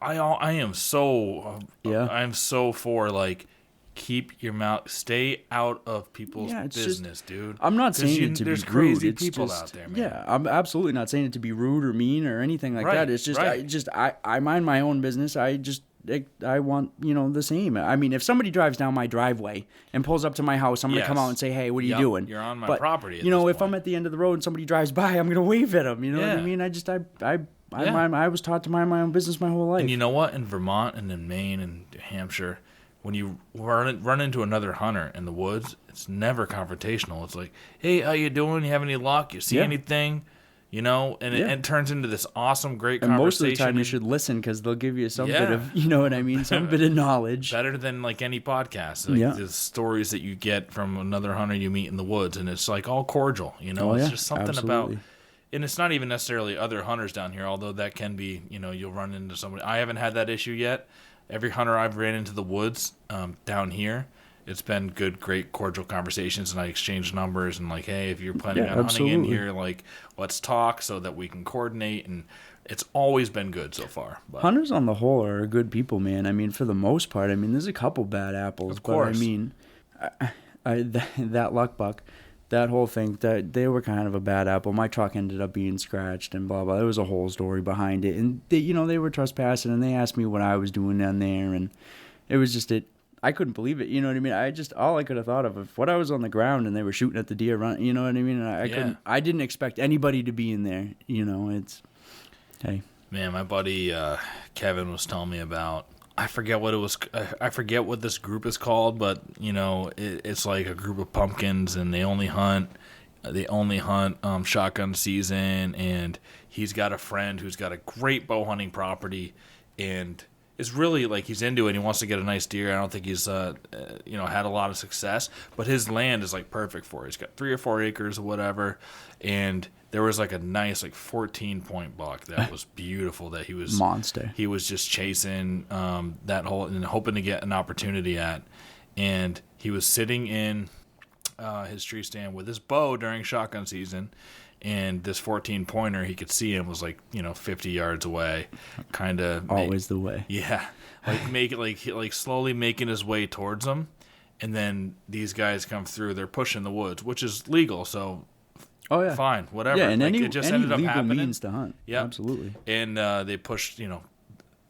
I am so I'm so for like. Keep your mouth. Stay out of people's business, dude. I'm not saying it to be rude. There's crazy people out there, man. Yeah, I'm absolutely not saying it to be rude or mean or anything like that. It's just, I mind my own business. I want, you know, the same. I mean, if somebody drives down my driveway and pulls up to my house, I'm going to come out and say, hey, what are you doing? You're on my property. You know, if I'm at the end of the road and somebody drives by, I'm going to wave at them. You know what I mean? I was taught to mind my own business my whole life. And you know what? In Vermont and in Maine and New Hampshire, when you run into another hunter in the woods, it's never confrontational. It's like, hey, how you doing? You have any luck? You see anything? You know, and it turns into this awesome, great conversation. And most of the time you should listen because they'll give you some bit of, you know what I mean, some bit of knowledge. Better than like any podcast. Like the stories that you get from another hunter you meet in the woods, and it's like all cordial, you know. It's just something about, and it's not even necessarily other hunters down here, although that can be, you know, you'll run into somebody. I haven't had that issue yet. Every hunter I've ran into the woods down here, it's been good, great, cordial conversations, and I exchange numbers and like, hey, if you're planning on hunting in here, like, let's talk so that we can coordinate, and it's always been good so far. But hunters on the whole are good people, man. I mean, for the most part, I mean, there's a couple bad apples, of course. But I mean, that luck buck, that whole thing, that they were kind of a bad apple. My truck ended up being scratched and blah blah. There was a whole story behind it, and they were trespassing, and they asked me what I was doing down there, and it was just I couldn't believe it. You know what I mean? All I could have thought of if what I was on the ground and they were shooting at the deer run. You know what I mean? And I didn't expect anybody to be in there. You know, hey. Man, my buddy Kevin was telling me about. I forget what it was. I forget what this group is called, but you know, it's like a group of pumpkins, and they only hunt shotgun season. And he's got a friend who's got a great bow hunting property, and it's really like he's into it. He wants to get a nice deer. I don't think he's had a lot of success, but his land is like perfect for it. He's got 3 or 4 acres or whatever, and there was like a nice 14-point buck that was beautiful that he was monster. He was just chasing that whole and hoping to get an opportunity at, and he was sitting in his tree stand with his bow during shotgun season, and this 14-pointer, he could see him was 50 yards away, kind of always the way. Yeah, slowly making his way towards him, and then these guys come through. They're pushing the woods, which is legal, so. Oh yeah, fine, whatever. Yeah, and it just ended up happening. Means to hunt. Yeah, absolutely. And they pushed,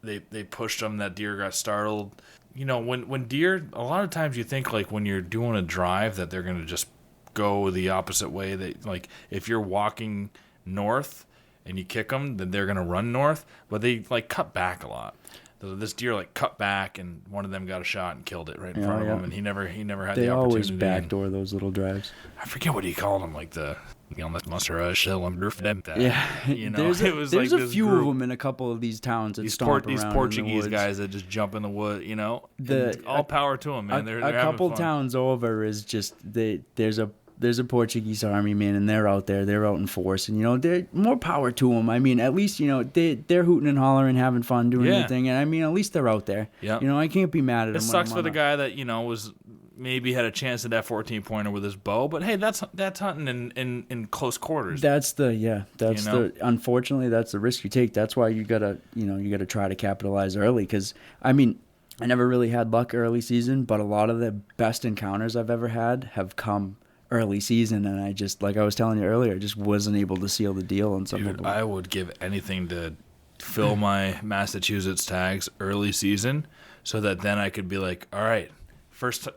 they pushed them. That deer got startled. You know, when deer, a lot of times you think when you're doing a drive that they're gonna just go the opposite way. That if you're walking north and you kick them, then they're gonna run north. But they cut back a lot. This deer cut back, and one of them got a shot and killed it right in front of him, and he never had the opportunity. They always backdoor those little drives. I forget what he called them, that muster shell and roof them. Yeah, there's a few of them in a couple of these towns that stomp around. These Portuguese guys that just jump in the wood, all power to them, man. They're a couple towns over is just there's a Portuguese army, man, and they're out there. They're out in force, and they're more power to them. I mean, at least they're hooting and hollering, having fun, doing their thing, and I mean, at least they're out there. Yeah, I can't be mad at them. It sucks for the guy that was maybe had a chance at that 14-pointer with his bow, but hey, that's hunting in close quarters. Unfortunately that's the risk you take. That's why you gotta try to capitalize early, because I mean, I never really had luck early season, but a lot of the best encounters I've ever had have come early season, and I just, like I was telling you earlier, just wasn't able to seal the deal on some of them. I would give anything to fill my Massachusetts tags early season so that then I could be like, all right,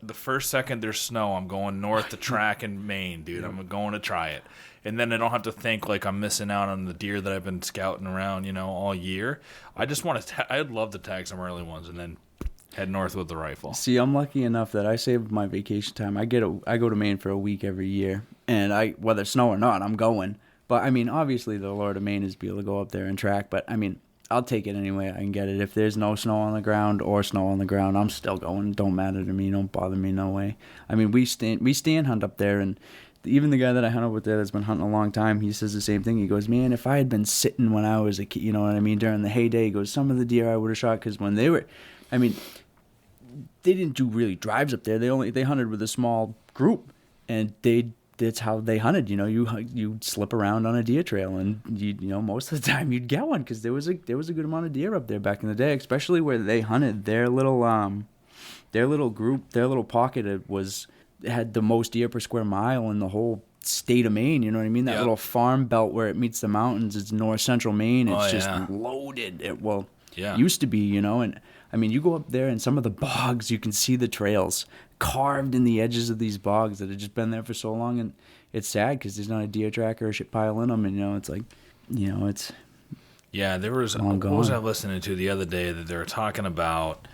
the first second there's snow, I'm going north to track in Maine, dude. I'm going to try it. and then I don't have to think like I'm missing out on the deer that I've been scouting around, all year. I just want to. I'd love to tag some early ones and then head north with the rifle. See, I'm lucky enough that I save my vacation time. I go to Maine for a week every year, and whether snow or not, I'm going. But I mean, obviously, the Lord of Maine is be able to go up there and track. But I mean, I'll take it anyway I can get it. If there's no snow on the ground or snow on the ground, I'm still going. Don't matter to me. Don't bother me. No way. I mean, we stand hunt up there, and even the guy that I hunt up there that's been hunting a long time, he says the same thing. He goes, man, if I had been sitting when I was a kid, you know what I mean, during the heyday, he goes, some of the deer I would have shot, because when they were, I mean, they didn't do really drives up there. They hunted with a small group, and that's how they hunted. You slip around on a deer trail, and most of the time you'd get one, because there was a good amount of deer up there back in the day, especially where they hunted. Their little group, their little pocket, had the most deer per square mile in the whole state of Maine. You know what I mean? That little farm belt where it meets the mountains, it's north central Maine. It's just loaded. Used to be, and I mean, you go up there and some of the bogs, you can see the trails carved in the edges of these bogs that have just been there for so long, and it's sad because there's not a deer tracker or shit pile in them, and it's like, it's there was what was I listening to the other day that they were talking about,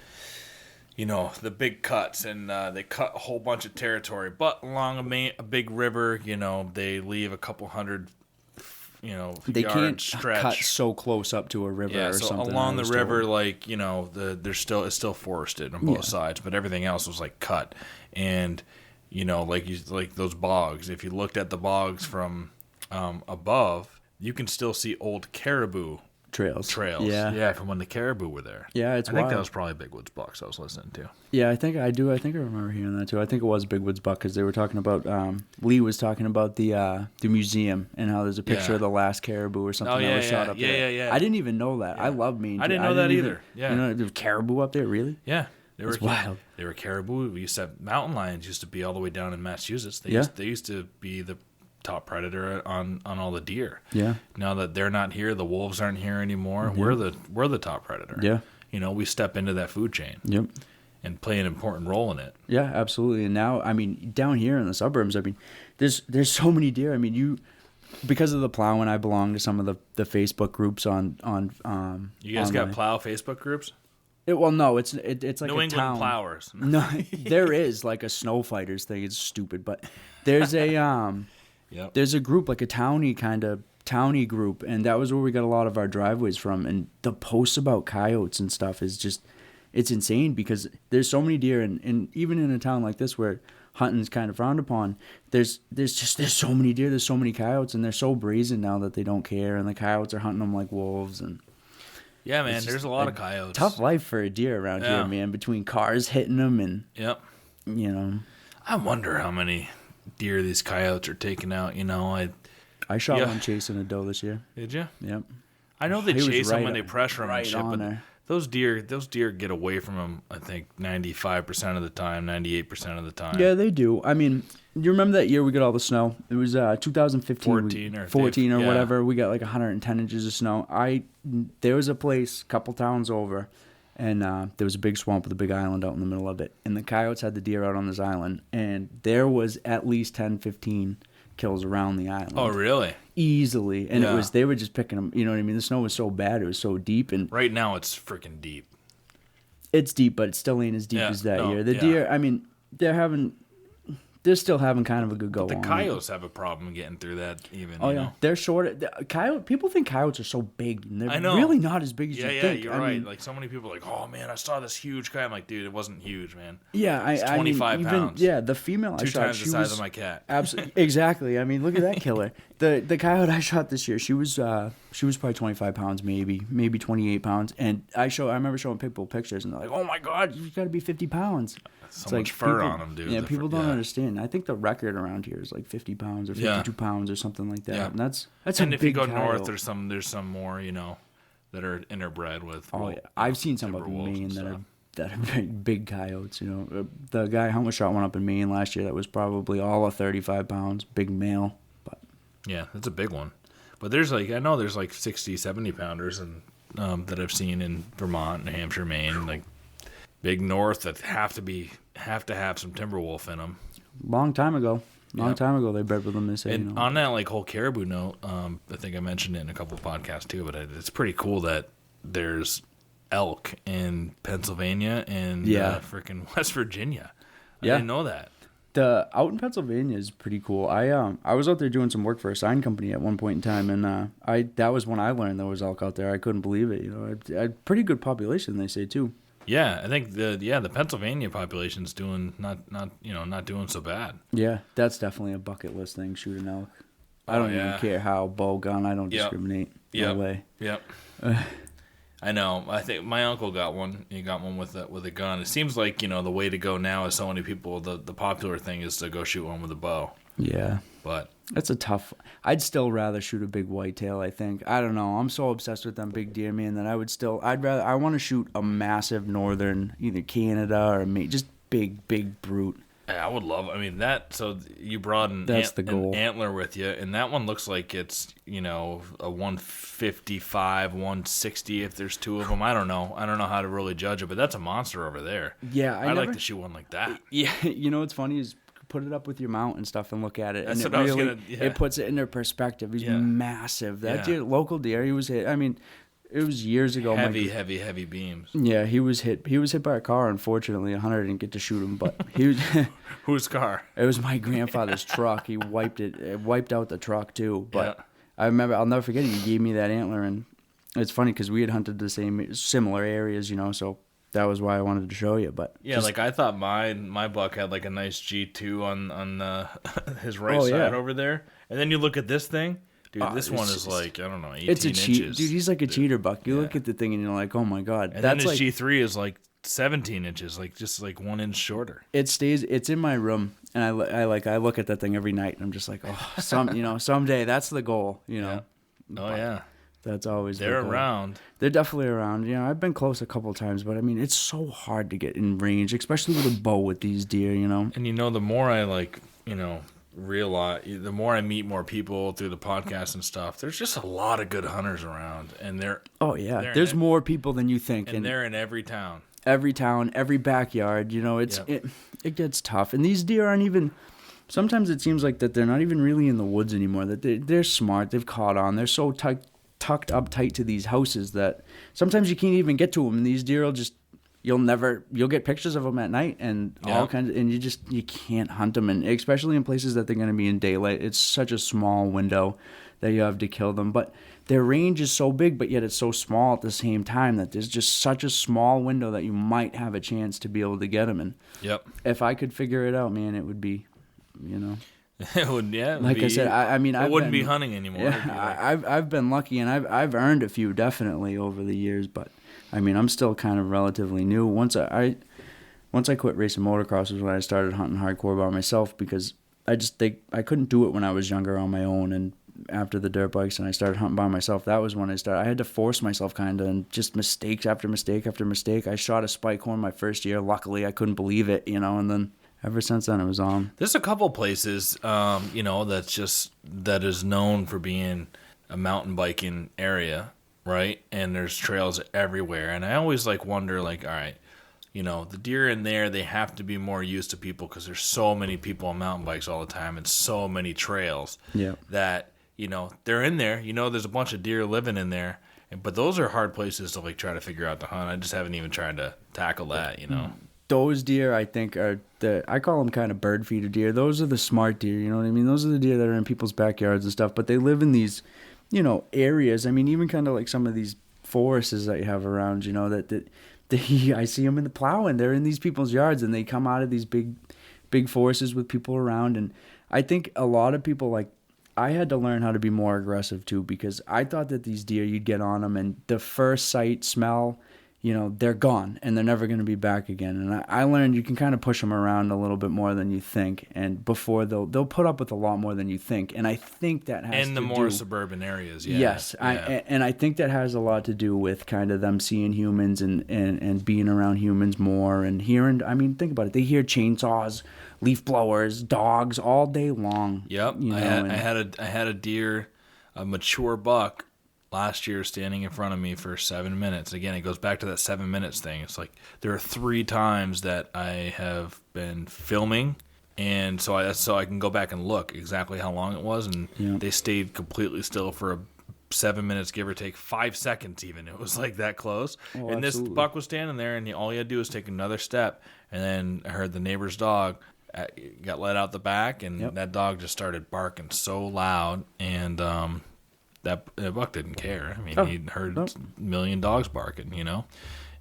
the big cuts, and they cut a whole bunch of territory, but along a big river, they leave a couple hundred they can't stretch. Cut so close up to a river or so something. Along the river, it's still forested on both sides, but everything else was like cut. And like those bogs, if you looked at the bogs from above, you can still see old caribou trails. Yeah, from when the caribou were there. Yeah, I think that was probably Big Woods bucks I was listening to. Yeah, I think I do. I think I remember hearing that too. I think it was Big Woods buck, because they were talking about Lee was talking about the museum and how there's a picture of the last caribou or something that was shot up there. Yeah. I didn't even know that. I love Maine. I didn't know that either. Yeah, there was caribou up there, really? Yeah. It's wild. They were caribou. We used to have mountain lions. Used to be all the way down in Massachusetts. They used to be the top predator on all the deer. Yeah. Now that they're not here, the wolves aren't here anymore. Mm-hmm. We're the top predator. Yeah. We step into that food chain. Yep. And play an important role in it. Yeah, absolutely. And now, I mean, down here in the suburbs, I mean, there's so many deer. I mean, because of the plowing, I belong to some of the Facebook groups on. You guys got plow Facebook groups? No, it's like New a England town. plowers. No, there is like a snow fighters thing. It's stupid, but there's a there's a group, like a towny group, and that was where we got a lot of our driveways from. And the posts about coyotes and stuff is just, it's insane, because there's so many deer, and even in a town like this where hunting's kind of frowned upon, there's so many deer, there's so many coyotes, and they're so brazen now that they don't care, and the coyotes are hunting them like wolves. And yeah, man, there's a lot of coyotes. Tough life for a deer around here, man, between cars hitting them and I wonder how many deer these coyotes are taking out. I shot one chasing a doe this year. Did you? Yep. I know they chase them when they pressure them and shit, but there. those deer get away from them, I think, 95% of the time, 98% of the time. Yeah, they do. I mean, you remember that year we got all the snow? It was 2015. 14 or whatever. We got like 110 inches of snow. There was a place a couple towns over, and there was a big swamp with a big island out in the middle of it. And the coyotes had the deer out on this island, and there was at least 10, 15 kills around the island. Oh, really? Easily. And they were just picking them, you know what I mean? The snow was so bad, it was so deep. And right now it's freaking deep. It's deep, but it still ain't as deep as that year. The deer, I mean, they're still having kind of a good go. But the coyotes have a problem getting through that even. Oh, yeah. They're short. People think coyotes are so big, and they're really not as big as you think. Yeah, you're right. Like, so many people are like, oh, man, I saw this huge coyote. I'm like, dude, it wasn't huge, man. Yeah, it's 25 pounds. Yeah, the female I shot, 2 times the size of my cat. Absolutely. Exactly. I mean, look at that killer. The coyote I shot this year, she was probably 25 pounds, maybe 28 pounds. And I remember showing people pictures, and they're like, oh, my God, you got to be 50 pounds. So much fur on them, dude. Yeah, people don't understand. I think the record around here is like 50 pounds or 52 pounds or something like that. Yeah. And that's and a if you go coyote. north, there's some more, that are interbred with. Oh yeah, I've seen some up in Maine that are big coyotes. The guy almost shot one up in Maine last year that was probably all of 35 pounds, big male. But yeah, that's a big one. But there's like 60, 70 pounders and that I've seen in Vermont, New Hampshire, Maine, like big north that have to have some timber wolf in them. Long time ago. Long time ago they bred with them. They say. And on that like whole caribou note, I think I mentioned it in a couple of podcasts too. But it's pretty cool that there's elk in Pennsylvania and freaking West Virginia. I didn't know that. Out in Pennsylvania is pretty cool. I was out there doing some work for a sign company at one point in time, and that was when I learned there was elk out there. I couldn't believe it. A pretty good population, they say too. Yeah, I think the Pennsylvania population's doing not doing so bad. Yeah, that's definitely a bucket list thing. Shoot an elk. I don't even care how bow gun. I don't discriminate. No way. Yep. I know. I think my uncle got one. He got one with a gun. It seems like the way to go now is so many people. The popular thing is to go shoot one with a bow. Yeah. But that's a tough. I'd still rather shoot a big whitetail. I think. I don't know. I'm so obsessed with them big deer, man, that I want to shoot a massive northern, either Canada or just big brute. Yeah, I would love. I mean that. So you brought an antler with you, and that one looks like it's a 155, 160 if there's two of them. I don't know how to really judge it, but that's a monster over there. Yeah, I'd like to shoot one like that. Yeah, what's funny is put it up with your mount and stuff and look at it, that's and it puts it into perspective. He's massive. That deer, local deer, he was hit. I mean. It was years ago. Heavy beams. Yeah, he was hit. He was hit by a car. Unfortunately, a hunter didn't get to shoot him, but he was. Whose car? It was my grandfather's truck. He wiped out the truck too. But I remember, I'll never forget it. He gave me that antler, and it's funny because we had hunted the similar areas, so that was why I wanted to show you. But like I thought my buck had like a nice G2 on his right side over there, and then you look at this thing. Dude, this one is like, I don't know, 18 it's a inches. Dude, he's like a cheater buck. You look at the thing and you're like, oh my God. And then his G3 is like 17 inches, like just like 1 inch shorter. It's in my room, and I look at that thing every night, and I'm just like, oh, someday that's the goal, Yeah. Oh, yeah. That's always They're around. They're definitely around. I've been close a couple times, but I mean, it's so hard to get in range, especially with a bow with these deer, And the more I realize, the more I meet more people through the podcast and stuff, there's just a lot of good hunters around, and there's more people than you think, and they're in every town, every backyard. It gets tough, and these deer aren't even. Sometimes it seems like that they're not even really in the woods anymore. That they're smart, they've caught on. They're so tucked up tight to these houses that sometimes you can't even get to them, and these deer will just. You'll get pictures of them at night and all kinds of, and you can't hunt them, and especially in places that they're going to be in daylight. It's such a small window that you have to kill them, but their range is so big, but yet it's so small at the same time that there's just such a small window that you might have a chance to be able to get them. And if I could figure it out, man, it would be, It would, like I said, I mean, I wouldn't be hunting anymore. Yeah, I've been lucky, and I've earned a few definitely over the years, but. I mean, I'm still kind of relatively new. Once I quit racing motocross was when I started hunting hardcore by myself, because I couldn't do it when I was younger on my own, and after the dirt bikes and I started hunting by myself, that was when I had to force myself kind of, and just mistakes after mistake after mistake. I shot a spike horn my first year. Luckily, I couldn't believe it, and then ever since then it was on. There's a couple places, that is known for being a mountain biking area. Right, and there's trails everywhere, and I always wonder, all right, the deer in there, they have to be more used to people because there's so many people on mountain bikes all the time and so many trails. That they're in there. There's a bunch of deer living in there, but those are hard places to try to figure out to hunt. I just haven't even tried to tackle that. Those deer, I think, are I call them kind of bird feeder deer. Those are the smart deer. You know what I mean? Those are the deer that are in people's backyards and stuff, but they live in these. Areas. I mean, even kind of like some of these forests that you have around, that I see them in the plow, and they're in these people's yards, and they come out of these big forests with people around. And I think a lot of people, I had to learn how to be more aggressive too, because I thought that these deer, you'd get on them, and the first sight, smell, they're gone, and they're never going to be back again. And I learned you can kind of push them around a little bit more than you think, and before they'll put up with a lot more than you think. And I think that has in the more suburban areas. Yes, I think that has a lot to do with kind of them seeing humans and being around humans more, and hearing. I mean, think about it. They hear chainsaws, leaf blowers, dogs all day long. Yep. I had a deer, a mature buck, last year standing in front of me for 7 minutes. Again, it goes back to that 7 minutes thing. It's like there are 3 times that I have been filming And so I can go back and look exactly how long it was, and they stayed completely still for 7 minutes, give or take 5 seconds even. It was like that close. Oh, and absolutely. This buck was standing there, and all he had to do was take another step. And then I heard the neighbor's dog got let out the back, and that dog just started barking so loud. And that buck didn't care. I mean, he'd heard a million dogs barking,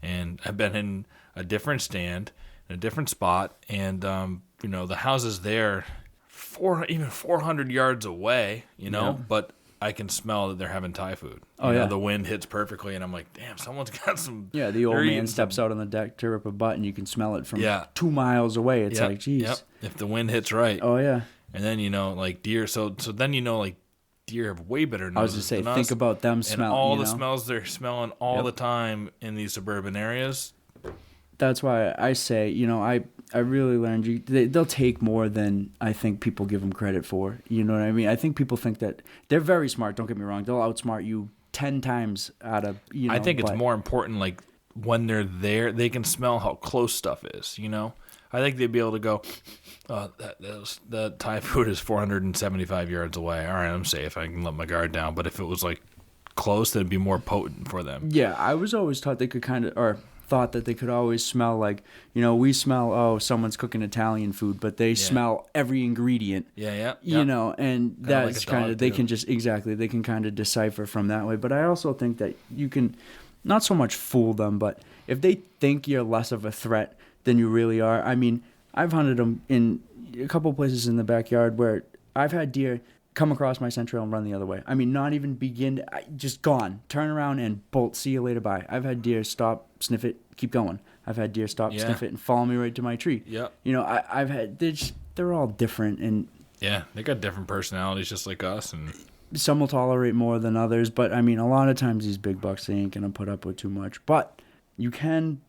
And I've been in a different stand, in a different spot, and the houses there, even 400 yards away, but I can smell that they're having Thai food. The wind hits perfectly, and I'm like, damn, someone's got some. Yeah, the old man steps out on the deck to rip a butt, and you can smell it from 2 miles away. It's like, geez. Yep. If the wind hits right. Oh, yeah. And then, like deer, so then, like deer have way better noses. I was going to say, think about them smelling. And all the smells they're smelling all the time in these suburban areas. That's why I say, I really learned they'll take more than I think people give them credit for. You know what I mean? I think people think that they're very smart. Don't get me wrong. They'll outsmart you 10 times out of, I think it's more important, like, when they're there, they can smell how close stuff is, I think they'd be able to go, that Thai food is 475 yards away. All right, I'm safe. I can let my guard down. But if it was, like, close, that'd be more potent for them. Yeah, I was always taught they could thought that they could always smell like, we smell, someone's cooking Italian food, but they smell every ingredient. Yeah. And that's kind of, they can kind of decipher from that way. But I also think that you can not so much fool them, but if they think you're less of a threat than you really are. I mean, I've hunted them in a couple places in the backyard where I've had deer come across my scent trail and run the other way. I mean, not even begin, just gone. Turn around and bolt. See you later, bye. I've had deer stop, sniff it, keep going. I've had deer stop, sniff it, and follow me right to my tree. Yeah. I've had, they're all different. And yeah, they got different personalities just like us. And some will tolerate more than others. But, I mean, a lot of times these big bucks, they ain't going to put up with too much. But you can,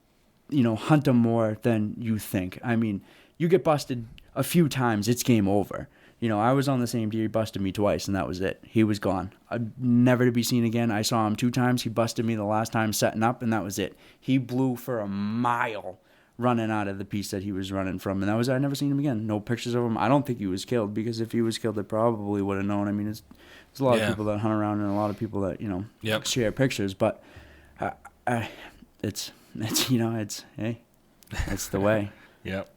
hunt them more than you think. I mean, you get busted a few times, it's game over. I was on the same deer. He busted me twice, and that was it. He was gone. Never to be seen again. I saw him 2 times. He busted me the last time setting up, and that was it. He blew for a mile running out of the piece that he was running from, and that was, I never seen him again. No pictures of him. I don't think he was killed, because if he was killed, they probably would have known. I mean, there's a lot of people that hunt around and a lot of people that, share pictures, but it's hey, that's the way. Yep.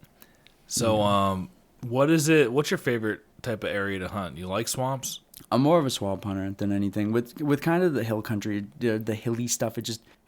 So, what's your favorite type of area to hunt? You like swamps? I'm more of a swamp hunter than anything. With kind of the hill country, the hilly stuff,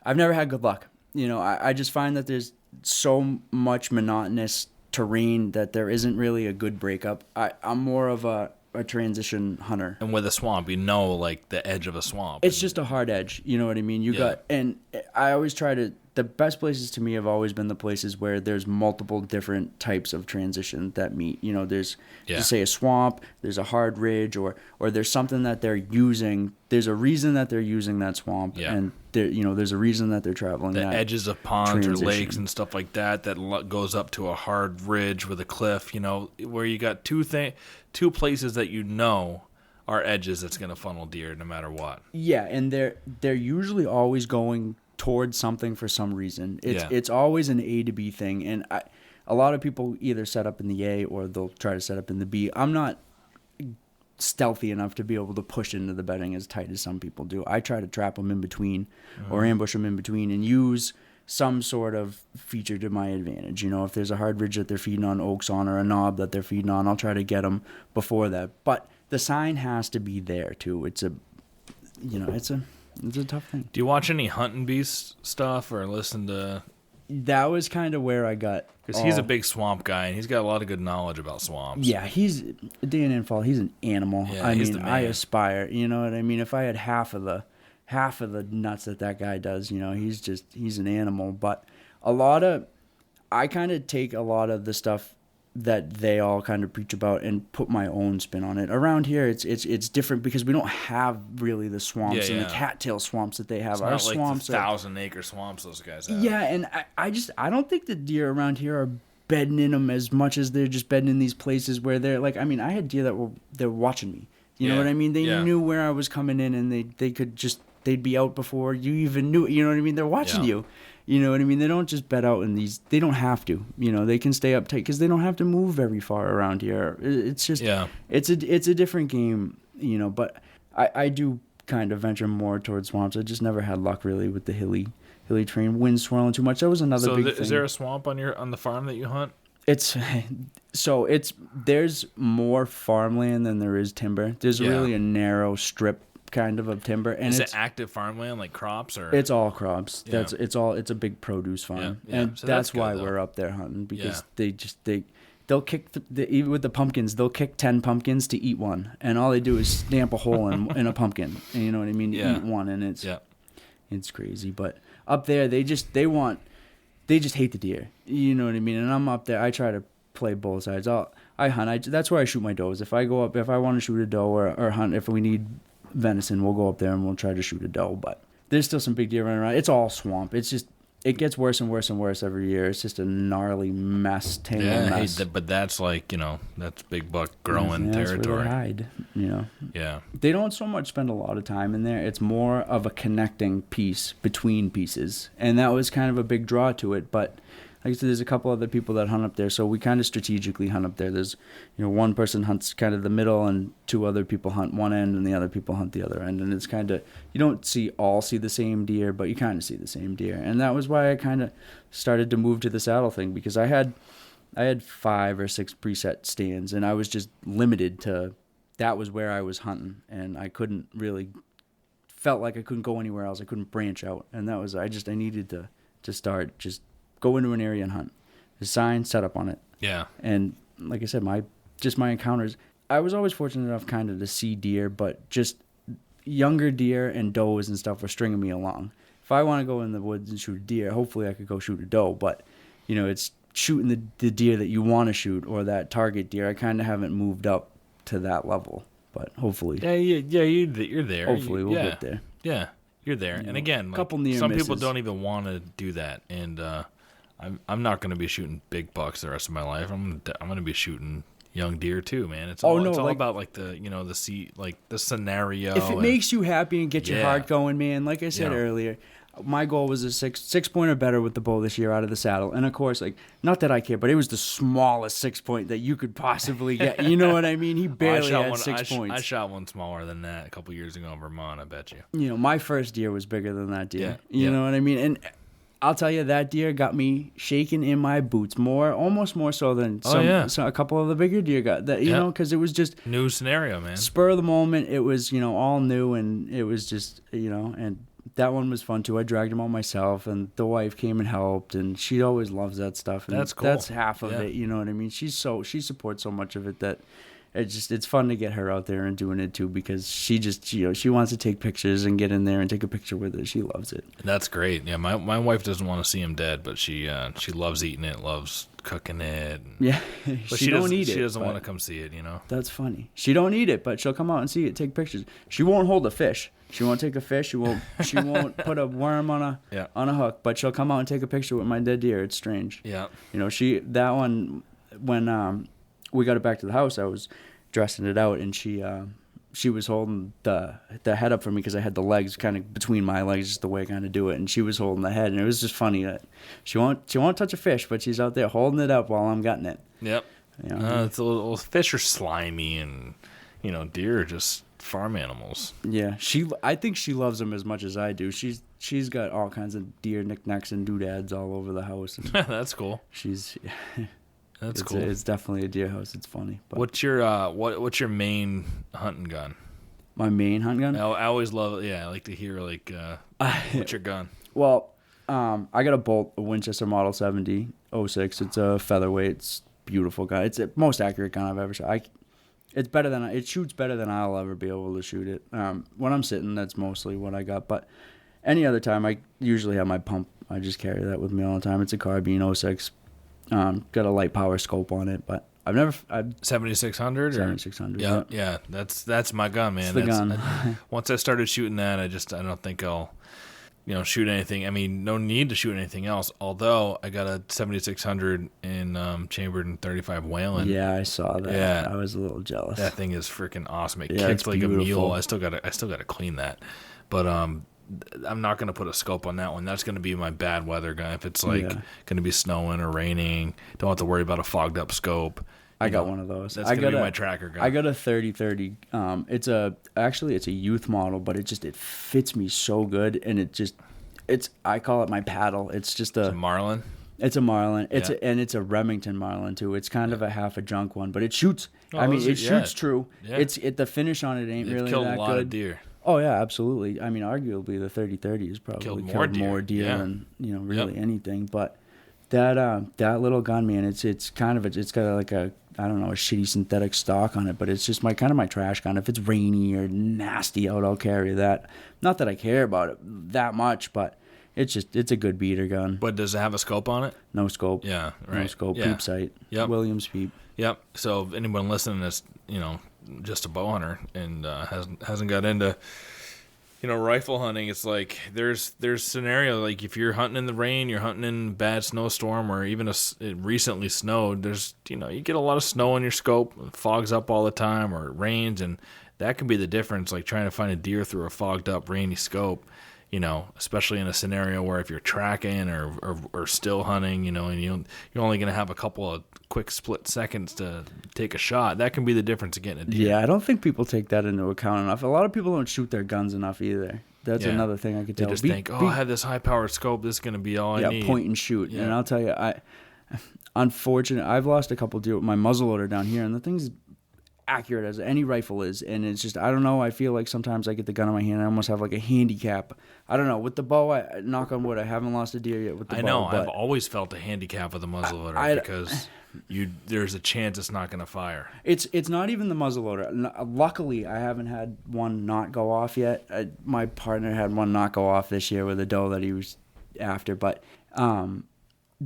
I've never had good luck. I just find that there's so much monotonous terrain that there isn't really a good breakup. I'm more of a transition hunter. And with a swamp, like the edge of a swamp. It's just a hard edge. You know what I mean? And I always try to, the best places to me have always been the places where there's multiple different types of transition that meet. There's, just say a swamp, there's a hard ridge, or there's something that they're using. There's a reason that they're using that swamp, and there's a reason that they're traveling the that edges of ponds transition. Or lakes and stuff like that goes up to a hard ridge with a cliff. Where you got two places that are edges that's going to funnel deer no matter what. Yeah, and they're usually always going towards something for some reason. It's always an A to B thing, and a lot of people either set up in the A or they'll try to set up in the B. I'm not stealthy enough to be able to push into the bedding as tight as some people do. I try to trap them in between or ambush them in between and use some sort of feature to my advantage. If there's a hard ridge that they're feeding on oaks on or a knob that they're feeding on, I'll try to get them before that. But the sign has to be there too. It's a tough thing. Do you watch any Hunting Beast stuff or listen to? That was kind of where I got. Because he's a big swamp guy and he's got a lot of good knowledge about swamps. Yeah, he's Dan Infall. He's an animal. Yeah, I aspire. You know what I mean? If I had half of the nuts that guy does, he's an animal. But I kind of take a lot of the stuff that they all kind of preach about and put my own spin on it. Around here, it's different because we don't have really the swamps and the cattail swamps that they have. It's Our not like swamps the 1,000-acre swamps those guys have. Yeah, and I don't think the deer around here are bedding in them as much as they're just bedding in these places where they're like. I mean, I had deer that they're watching me. You know what I mean? They knew where I was coming in, and they'd be out before you even knew it. You know what I mean? They're watching you. You know what I mean? They don't just bed out in these. They don't have to. You know, they can stay up tight because they don't have to move very far around here. It's just it's a different game. You know, but I do kind of venture more towards swamps. I just never had luck really with the hilly terrain. Wind swirling too much. That was another big thing. Is there a swamp on the farm that you hunt? There's more farmland than there is timber. There's really a narrow strip kind of timber, and is it active farmland like crops or? It's all crops. Yeah. It's a big produce farm, and so that's why we're up there hunting because they'll kick even with the pumpkins. They'll kick 10 pumpkins to eat one, and all they do is stamp a hole in a pumpkin. And you know what I mean? Eat one, and it's crazy. But up there, they just hate the deer. You know what I mean? And I'm up there. I try to play both sides. I hunt. That's where I shoot my does. If I go up, if I want to shoot a doe or hunt, if we need venison, we'll go up there and we'll try to shoot a doe. But there's still some big deer running around. It's all swamp. It's just it gets worse and worse and worse every year. It's just a gnarly mess, tangled mess. But that's like that's big buck growing territory. That's where they hide. Yeah. They don't so much spend a lot of time in there. It's more of a connecting piece between pieces, and that was kind of a big draw to it. But like I said, there's a couple other people that hunt up there, so we kind of strategically hunt up there. There's, one person hunts kind of the middle, and 2 other people hunt one end, and the other people hunt the other end. And it's kind of, you don't see the same deer, but you kind of see the same deer. And that was why I kind of started to move to the saddle thing, because I had 5 or 6 preset stands, and I was just limited to, that was where I was hunting, and I couldn't really, felt like I couldn't go anywhere else. I couldn't branch out, and that was, I needed to start just go into an area and hunt. There's signs, set up on it. Yeah. And like I said, my encounters, I was always fortunate enough kind of to see deer, but just younger deer and does and stuff were stringing me along. If I want to go in the woods and shoot a deer, hopefully I could go shoot a doe, but it's shooting the deer that you want to shoot or that target deer. I kind of haven't moved up to that level, but hopefully. You're there. Hopefully we'll get there. Yeah, you're there. And again, some people don't even want to do that, and I'm not going to be shooting big bucks the rest of my life. I'm going to be shooting young deer too, man. It's all about like the the scenario. If it makes you happy and get your heart going, man. Like I said earlier, my goal was a 6-point or better with the bow this year out of the saddle. And of course, like, not that I care, but it was the smallest 6-point that you could possibly get. You know what I mean? He barely had 6 points. I shot one smaller than that a couple years ago in Vermont, I bet you. My first deer was bigger than that deer. You know what I mean? And I'll tell you, that deer got me shaking in my boots almost more so than a couple of the bigger deer got that, you know, because it was just new scenario, man. Spur of the moment. It was, all new, and it was just, and that one was fun too. I dragged him out myself, and the wife came and helped, and she always loves that stuff. And that's cool. That's half of it, you know what I mean? She supports so much of it that it's fun to get her out there and doing it too, because she just, she wants to take pictures and get in there and take a picture with it. She loves it. That's great. Yeah, my wife doesn't want to see him dead, but she loves eating it, loves cooking it. Yeah, but she don't eat it. She doesn't want to come see it, That's funny. She don't eat it, but she'll come out and see it, take pictures. She won't hold a fish. She won't take a fish. She won't put a worm on a hook, but she'll come out and take a picture with my dead deer. It's strange. Yeah. That one, when we got it back to the house, I was dressing it out, and she was holding the head up for me because I had the legs kind of between my legs, just the way I kind of do it, and she was holding the head, and it was just funny that she won't touch a fish, but she's out there holding it up while I'm gutting it. Yep. It's a little fish are slimy, and deer are just farm animals. Yeah, I think she loves them as much as I do. She's got all kinds of deer knickknacks and doodads all over the house. That's cool. That's cool. It's definitely a deer house. It's funny. But what's your main hunting gun? My main hunting gun? I always love it. Yeah, I like to hear what's your gun? Well, I got a Winchester Model 70-06. It's a featherweight. It's a beautiful gun. It's the most accurate gun I've ever shot. It shoots better than I'll ever be able to shoot it. When I'm sitting, that's mostly what I got. But any other time, I usually have my pump. I just carry that with me all the time. It's a carbine 06. Got a light power scope on it, but I've 7600 or 7600. Yeah. That's my gun, man. It's the gun. Once I started shooting that, I don't think I'll shoot anything. I mean, no need to shoot anything else. Although I got a 7600 in chambered in 35 Whalen. Yeah, I saw that. Yeah, I was a little jealous. That thing is freaking awesome. It kicks like a mule. I still got to clean that. But I'm not going to put a scope on that one. That's going to be my bad weather gun. If it's like going to be snowing or raining, don't have to worry about a fogged up scope. I got one of those. That's going to be my tracker gun. I got a 30-30. It's a youth model, but it fits me so good, and I call it my paddle. It's a Marlin. It's a Marlin. It's a Remington Marlin too. It's kind of a half a junk one, but it shoots. It shoots true. Yeah. The finish on it ain't really that good. Killed a lot of deer. Oh yeah, absolutely. I mean, arguably the 30-30 has probably killed more deer than really anything. But that little gun, man, it's got like a, I don't know, a shitty synthetic stock on it, but it's just my trash gun. If it's rainy or nasty out, I'll carry that. Not that I care about it that much, but it's a good beater gun. But does it have a scope on it? No scope. Yeah, right. No scope. Yeah. Peep sight. Yep. Williams peep. Yep. So if anyone listening is, just a bow hunter and hasn't got into, rifle hunting, it's like there's scenario like if you're hunting in the rain, you're hunting in a bad snowstorm, or even it recently snowed. There's you get a lot of snow in your scope, it fogs up all the time, or it rains, and that can be the difference. Like trying to find a deer through a fogged up, rainy scope. Especially in a scenario where if you're tracking or still hunting, and you're only going to have a couple of quick split seconds to take a shot, that can be the difference of getting a deer. Yeah, I don't think people take that into account enough. A lot of people don't shoot their guns enough either. That's another thing I could tell. They just think, I have this high-powered scope, this is going to be all I need. Yeah, point and shoot. Yeah. And I'll tell you, unfortunately, I've lost a couple deer with my muzzleloader down here, and the thing's accurate as any rifle is, and it's just, I don't know, I feel like sometimes I get the gun in my hand, I almost have like a handicap. I don't know, with the bow, I knock on wood, I haven't lost a deer yet with the bow. I know, I've always felt a handicap with the muzzleloader because there's a chance it's not going to fire. It's not even the muzzleloader. Luckily, I haven't had one not go off yet. My partner had one not go off this year with a doe that he was after, but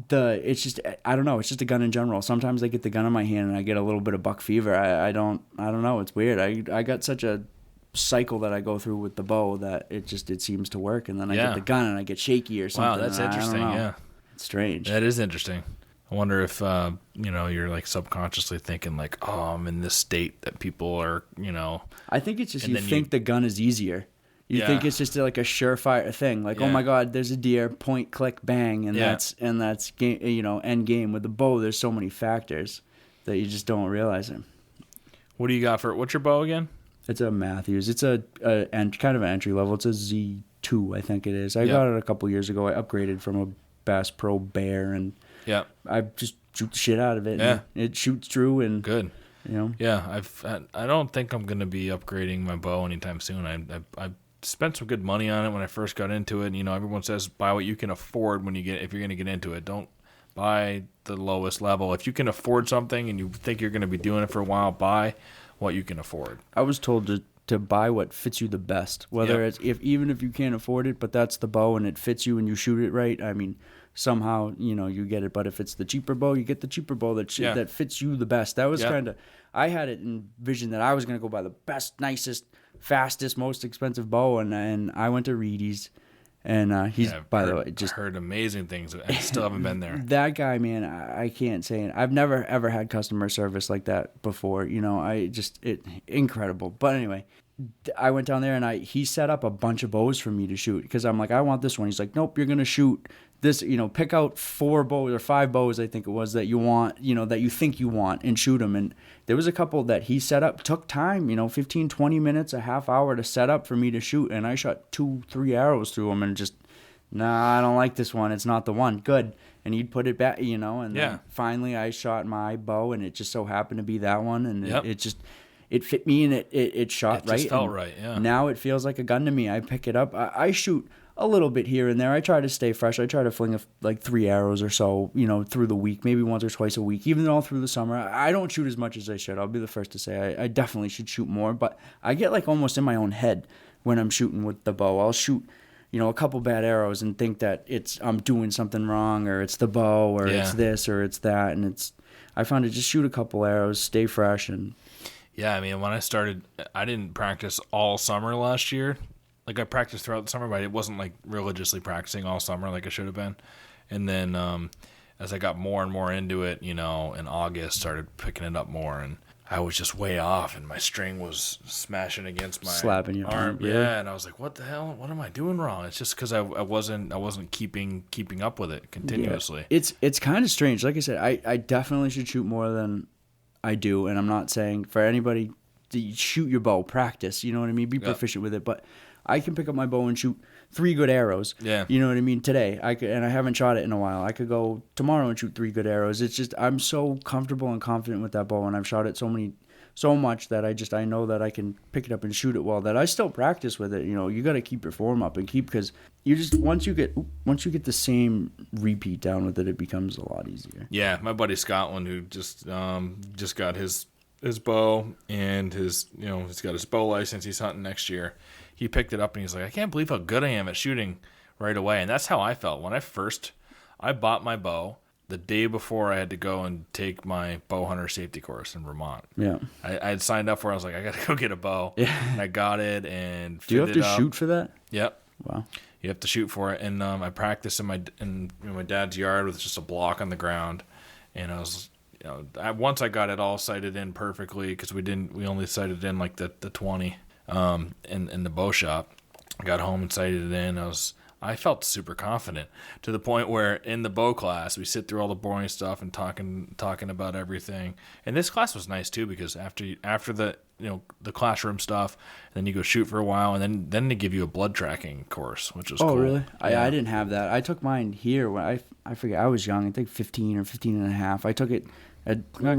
it's just, I don't know, it's just a gun in general. Sometimes I get the gun in my hand and I get a little bit of buck fever. I don't know, it's weird. I got such a cycle that I go through with the bow that it seems to work, and then I get the gun and I get shaky or something. Wow, that's interesting. Yeah, it's strange. That is interesting. I wonder if you're like subconsciously thinking like, oh, I'm in this state that people are, I think it's just you think the gun is easier. You think it's just like a surefire thing, like, oh my God, there's a deer, point, click, bang, and that's game, end game. With the bow, there's so many factors that you just don't realize it. What do you got what's your bow again? It's a Matthews. It's a kind of an entry level. It's a Z2, I think it is. I got it a couple years ago. I upgraded from a Bass Pro Bear, and I just shoot the shit out of it. Yeah, and it shoots true and good. Yeah, I don't think I'm gonna be upgrading my bow anytime soon. I spent some good money on it when I first got into it. Everyone says buy what you can afford if you're going to get into it. Don't buy the lowest level. If you can afford something and you think you're going to be doing it for a while, buy what you can afford. I was told to buy what fits you the best, whether it's even if you can't afford it, but that's the bow and it fits you and you shoot it right. I mean, somehow you get it. But if it's the cheaper bow, you get the cheaper bow that fits you the best. That was kind of, I had it envisioned that I was going to go buy the best, nicest, fastest, most expensive bow, and I went to Ryini's, and he's by the way just heard amazing things. I still haven't been there. That guy, man, I can't say it. I've never ever had customer service like that before. Incredible. But anyway, I went down there and he set up a bunch of bows for me to shoot because I'm like, I want this one. He's like, nope, you're gonna shoot this, pick out 4 bows or 5 bows, I think it was, that you want, that you think you want, and shoot them. And there was a couple that he set up, took time, 15, 20 minutes, a half hour to set up for me to shoot. And I shot 2-3 arrows through them and just, nah, I don't like this one. It's not the one. Good. And he'd put it back, and then finally I shot my bow and it just so happened to be that one. And it fit me and it shot right. It just felt right, yeah. Now it feels like a gun to me. I pick it up. I shoot a little bit here and there. I try to stay fresh. I try to fling like 3 arrows or so, through the week, maybe once or twice a week, even all through the summer. I don't shoot as much as I should. I'll be the first to say I definitely should shoot more, but I get like almost in my own head when I'm shooting with the bow. I'll shoot, a couple bad arrows and think that I'm doing something wrong, or it's the bow, or it's this, or it's that. And I found to just shoot a couple arrows, stay fresh. And yeah, I mean, when I started, I didn't practice all summer last year. Like, I practiced throughout the summer, but it wasn't, like, religiously practicing all summer like I should have been. And then as I got more and more into it, in August, started picking it up more. And I was just way off, and my string was smashing against my slapping your arm. Yeah. Yeah, and I was like, "What the hell? What am I doing wrong?" It's just because I wasn't keeping up with it continuously. Yeah. It's kind of strange. Like I said, I definitely should shoot more than I do, and I'm not saying for anybody to shoot your bow, practice. You know what I mean? Be proficient with it, but I can pick up my bow and shoot 3 good arrows. Yeah. You know what I mean? Today, and I haven't shot it in a while. I could go tomorrow and shoot 3 good arrows. It's just I'm so comfortable and confident with that bow, and I've shot it so much that I know that I can pick it up and shoot it well. That I still practice with it. You know, you got to keep your form up and because you just once you get the same repeat down with it, it becomes a lot easier. Yeah, my buddy Scotland, who just got his bow and he's got his bow license. He's hunting next year. He picked it up and he's like, I can't believe how good I am at shooting right away. And that's how I felt when I bought my bow the day before I had to go and take my bow hunter safety course in Vermont. Yeah. I had signed up for it. I was like, I got to go get a bow. Yeah. And I got it and do you have to shoot for that? Yep. Wow. You have to shoot for it. And I practiced in my dad's yard with just a block on the ground. And I was, once I got it all sighted in perfectly, because we only sighted in like the 20 in the bow shop. I got home and sighted it in. I felt super confident to the point where in the bow class we sit through all the boring stuff and talking about everything. And this class was nice too, because after the the classroom stuff, then you go shoot for a while, and then they give you a blood tracking course, which was cool. Oh, really? Yeah. I didn't have that. I took mine here when I forget, I was young. I think 15 or 15 and a half. I took it at Club,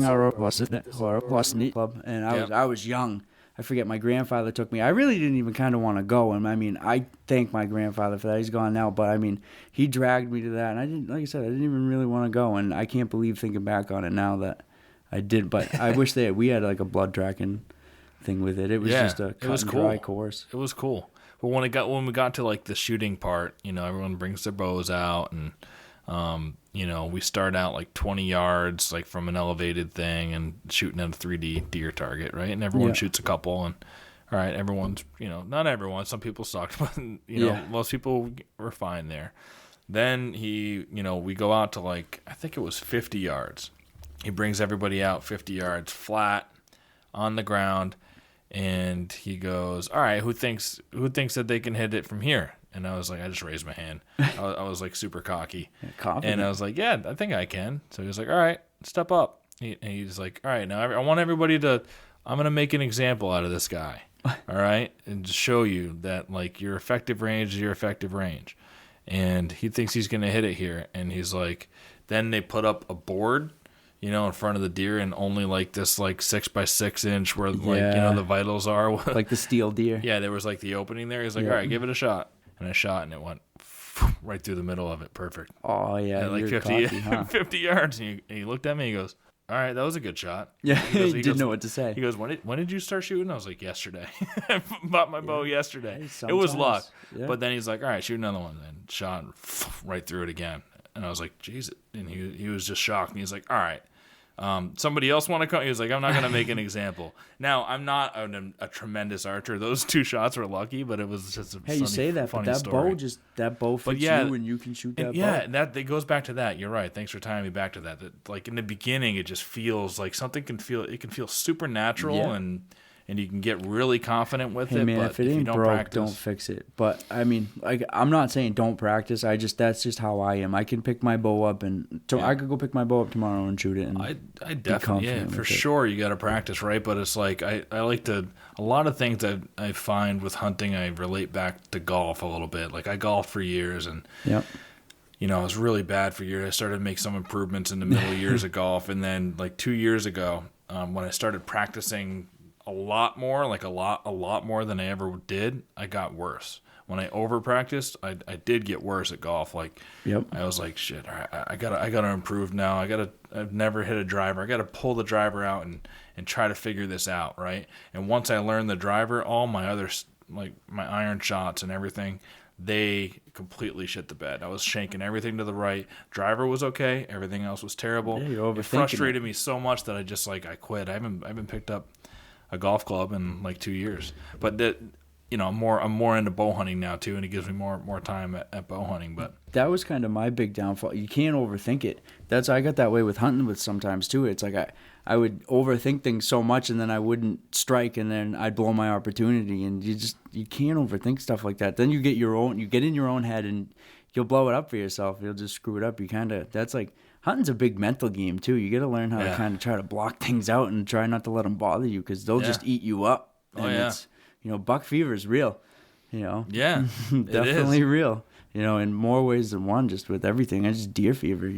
and I was young. I forget, my grandfather took me. I really didn't even kind of want to go, and I mean, I thank my grandfather for that. He's gone now, but I mean, he dragged me to that, and I didn't, like I said, I didn't even really want to go, and I can't believe thinking back on it now that I did. But I wish we had like a blood tracking thing with it. It was just a cut and dry course. It was cool. But when we got to like the shooting part, everyone brings their bows out, and we start out like 20 yards, like from an elevated thing, and shooting at a 3D deer target, right? And everyone shoots a couple, and all right, everyone's, not everyone, some people sucked, but most people were fine there. Then we go out to like, I think it was 50 yards. He brings everybody out 50 yards flat on the ground, and he goes, all right, who thinks that they can hit it from here? And I was like, I just raised my hand. I was like super cocky. Confident. And I was like, yeah, I think I can. So he was like, all right, step up. He's like, all right, now I want everybody I'm going to make an example out of this guy. All right. And just show you that like your effective range is your effective range. And he thinks he's going to hit it here. And he's like, then they put up a board, in front of the deer, and only like this like 6x6 inch where like, the vitals are. Like the steel deer. Yeah. There was like the opening there. He's like, all right, give it a shot. And I shot, and it went right through the middle of it. Perfect. Oh, yeah. At like 50, cocky, huh? 50 yards. And he looked at me. He goes, all right, that was a good shot. Yeah, he didn't know what to say. He goes, when did you start shooting? I was like, yesterday. I bought my bow yesterday. It was luck. Yeah. But then he's like, all right, shoot another one. And shot right through it again. And I was like, jeez. And he was just shocked. And he's like, all right. Somebody else want to come? He was like, I'm not going to make an example. Now, I'm not a tremendous archer. Those 2 shots were lucky, but it was just a you say that, but that story. bow fits you, and you can shoot that bow. Yeah, and that goes back to that. You're right. Thanks for tying me back to that. That like in the beginning, it just feels like something can feel supernatural, and you can get really confident with it. Man, but if it ain't you don't broke, practice, don't fix it. But I mean, like, I'm not saying don't practice. That's just how I am. I can pick my bow up, and I could go pick my bow up tomorrow and shoot it. And I definitely, for sure, you got to practice, right? But it's like I like to. A lot of things that I find with hunting, I relate back to golf a little bit. Like I golfed for years, and I was really bad for years. I started to make some improvements in the middle years of golf, and then like 2 years ago, when I started practicing a lot more, like a lot more than I ever did, I got worse. When I over practiced, I did get worse at golf. Like, I was like, shit, all right, I gotta improve now. I've never hit a driver. I gotta pull the driver out and try to figure this out, right? And once I learned the driver, all my other, like my iron shots and everything, they completely shit the bed. I was shanking everything to the right. Driver was okay. Everything else was terrible. Yeah, it frustrated me so much that I quit. I haven't picked up a golf club in like 2 years. But I'm more into bow hunting now too, and it gives me more time at bow hunting. But that was kind of my big downfall. You can't overthink it. I got that way with hunting with sometimes too. It's like I would overthink things so much, and then I wouldn't strike, and then I'd blow my opportunity. And you can't overthink stuff like that. Then you get in your own head, and you'll blow it up for yourself. You'll just screw it up. That's like hunting's a big mental game too. You got to learn how to kind of try to block things out and try not to let them bother you, because they'll just eat you up. And it's, buck fever is real. Yeah, definitely real. In more ways than one, just with everything. It's just deer fever.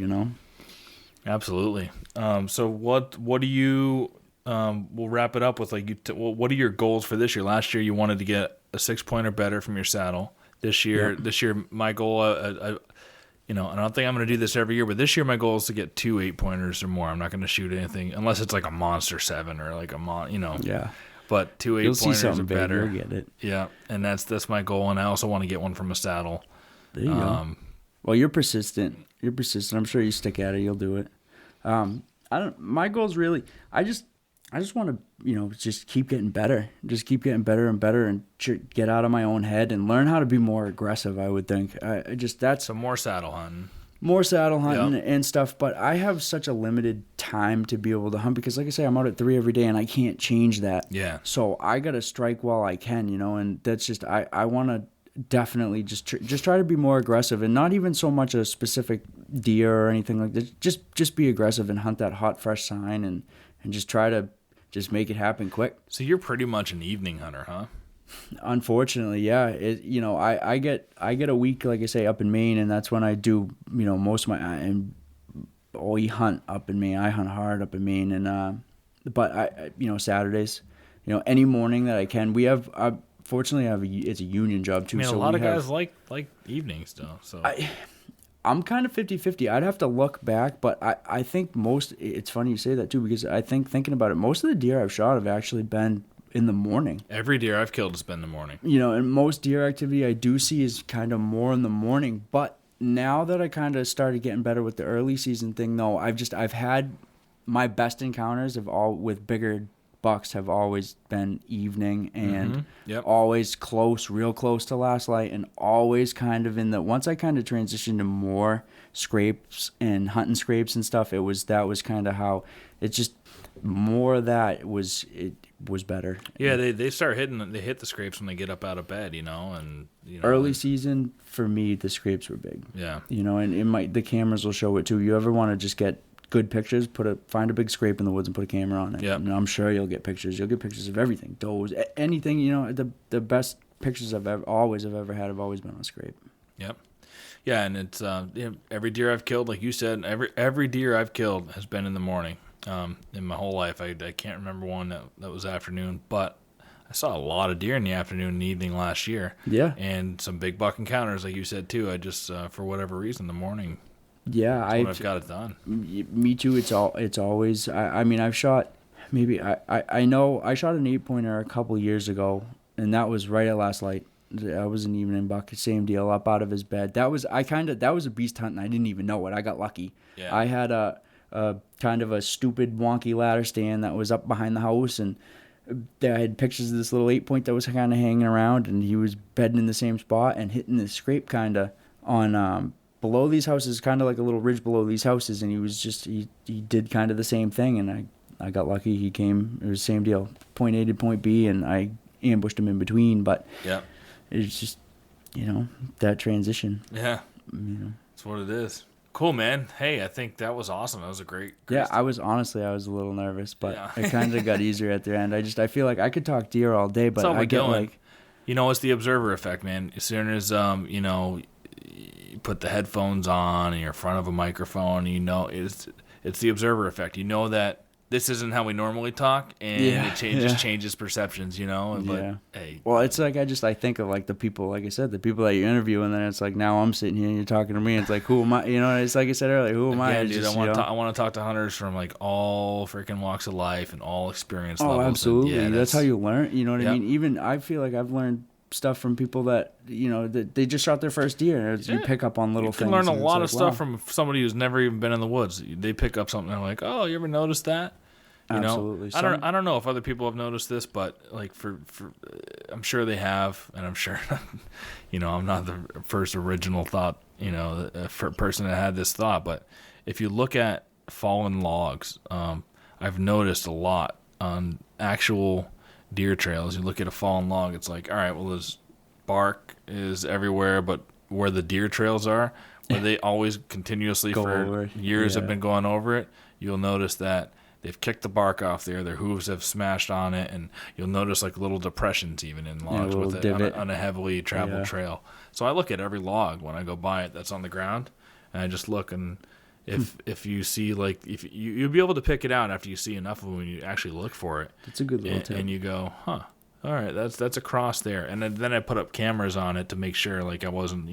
Absolutely. So what do you? We'll wrap it up with what are your goals for this year? Last year you wanted to get a 6-pointer better from your saddle. This year, my goal. I don't think I'm going to do this every year, but this year my goal is to get 2 8-pointers or more. I'm not going to shoot anything unless it's like a monster 7 or like a Yeah. But 2 8-pointers are big, better. you'll get it. Yeah, and that's my goal, and I also want to get one from a saddle. There you go. Well, you're persistent. I'm sure you stick at it. You'll do it. My goal is really, I just want to, just keep getting better. Just keep getting better and better, and get out of my own head and learn how to be more aggressive, I would think. So more saddle hunting. More saddle hunting and stuff, but I have such a limited time to be able to hunt, because like I say, I'm out at 3 every day, and I can't change that. Yeah. So I got to strike while I can, and that's just, I want to definitely just try to be more aggressive, and not even so much a specific deer or anything like that. Just be aggressive and hunt that hot, fresh sign, and just try to just make it happen quick. So you're pretty much an evening hunter, huh? Unfortunately, yeah. I get a week, like I say, up in Maine, and that's when I do, most of my, we hunt up in Maine. I hunt hard up in Maine, and but I Saturdays, any morning that I can. We have, fortunately, it's a union job too. I mean, so a lot of guys like evenings though. So I'm kind of 50-50. I'd have to look back, but I think it's funny you say that too, because I think, thinking about it, most of the deer I've shot have actually been in the morning. Every deer I've killed has been in the morning. And most deer activity I do see is kind of more in the morning. But now that I kind of started getting better with the early season thing, though, I've had my best encounters with bigger bucks have always been evening, and always real close to last light, and always kind of once I kind of transitioned to more scrapes and hunting scrapes and stuff, that was kind of how it just more of that was better. Yeah, they start they hit the scrapes when they get up out of bed, and early season for me, the scrapes were big. Yeah. And the cameras will show it too. You ever want to just get good pictures, find a big scrape in the woods and put a camera on it. Yeah. And I'm sure you'll get pictures. You'll get pictures of everything. Does, anything, the best pictures I've ever had have always been on a scrape. Yep. Yeah, and it's every deer I've killed, like you said, every deer I've killed has been in the morning. In my whole life, I can't remember one that was afternoon, but I saw a lot of deer in the afternoon and evening last year. Yeah. And some big buck encounters, like you said too. I just for whatever reason, the morning. Yeah, I've got it done. Me too. It's always. I mean, I've shot. Maybe I know I shot an 8-pointer a couple years ago, and that was right at last light. I was an evening buck, same deal, up out of his bed. That was a beast hunt, and I didn't even know it. I got lucky. Yeah. I had a kind of a stupid wonky ladder stand that was up behind the house, and I had pictures of this little 8-point that was kind of hanging around, and he was bedding in the same spot and hitting the scrape kind of on below these houses, kind of like a little ridge below these houses, and he did kind of the same thing, and I got lucky. He came, it was the same deal, point A to point B, and I ambushed him in between, but yeah, it's just, that transition. Yeah, that's what it is. Cool, man. Hey, I think that was awesome. That was a great yeah, I was a little nervous, but it kind of got easier at the end. I feel like I could talk deer all day, but I get like... it's the observer effect, man. As soon as, you put the headphones on and you're in front of a microphone, it's the observer effect. You know that this isn't how we normally talk, and it changes perceptions, But, hey. Well, it's like I think of like the people, like I said, the people that you interview, and then it's like now I'm sitting here and you're talking to me. And it's like, who am I? It's like I said earlier, who am I? Dude, I want to talk to hunters from like all freaking walks of life and all experience levels. Oh, absolutely. And, that's how you learn. You know what I mean? Even I feel like I've learned stuff from people that that they just shot their first deer. You pick up on little things. You can learn a lot of stuff from somebody who's never even been in the woods. They pick up something and they're like, oh, you ever noticed that? Absolutely. I don't know if other people have noticed this, but like for I'm sure they have, and I'm sure, I'm not the first original thought, for person that had this thought, but if you look at fallen logs, I've noticed a lot on actual deer trails. You look at a fallen log, it's like, all right, well, this bark is everywhere, but where the deer trails are, where they always continuously for years have been going over it, you'll notice that they've kicked the bark off there. Their hooves have smashed on it, and you'll notice like little depressions even in logs on a heavily traveled trail. So I look at every log when I go by it that's on the ground, and I just look, and if you see like if you'll be able to pick it out after you see enough of them when you actually look for it. It's a good little tip. And you go, huh. All right, that's a cross there, and then I put up cameras on it to make sure, like I wasn't,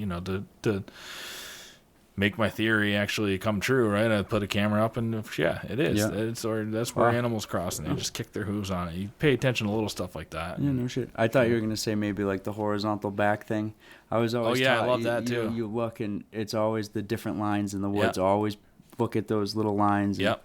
to make my theory actually come true, right? I put a camera up, and it is. Yeah. That's where animals cross, and they just kick their hooves on it. You pay attention to little stuff like that. Yeah, no shit. I thought you were gonna say maybe like the horizontal back thing. I was always taught, I love that too. You look, and it's always the different lines in the woods. Always look at those little lines. Yep.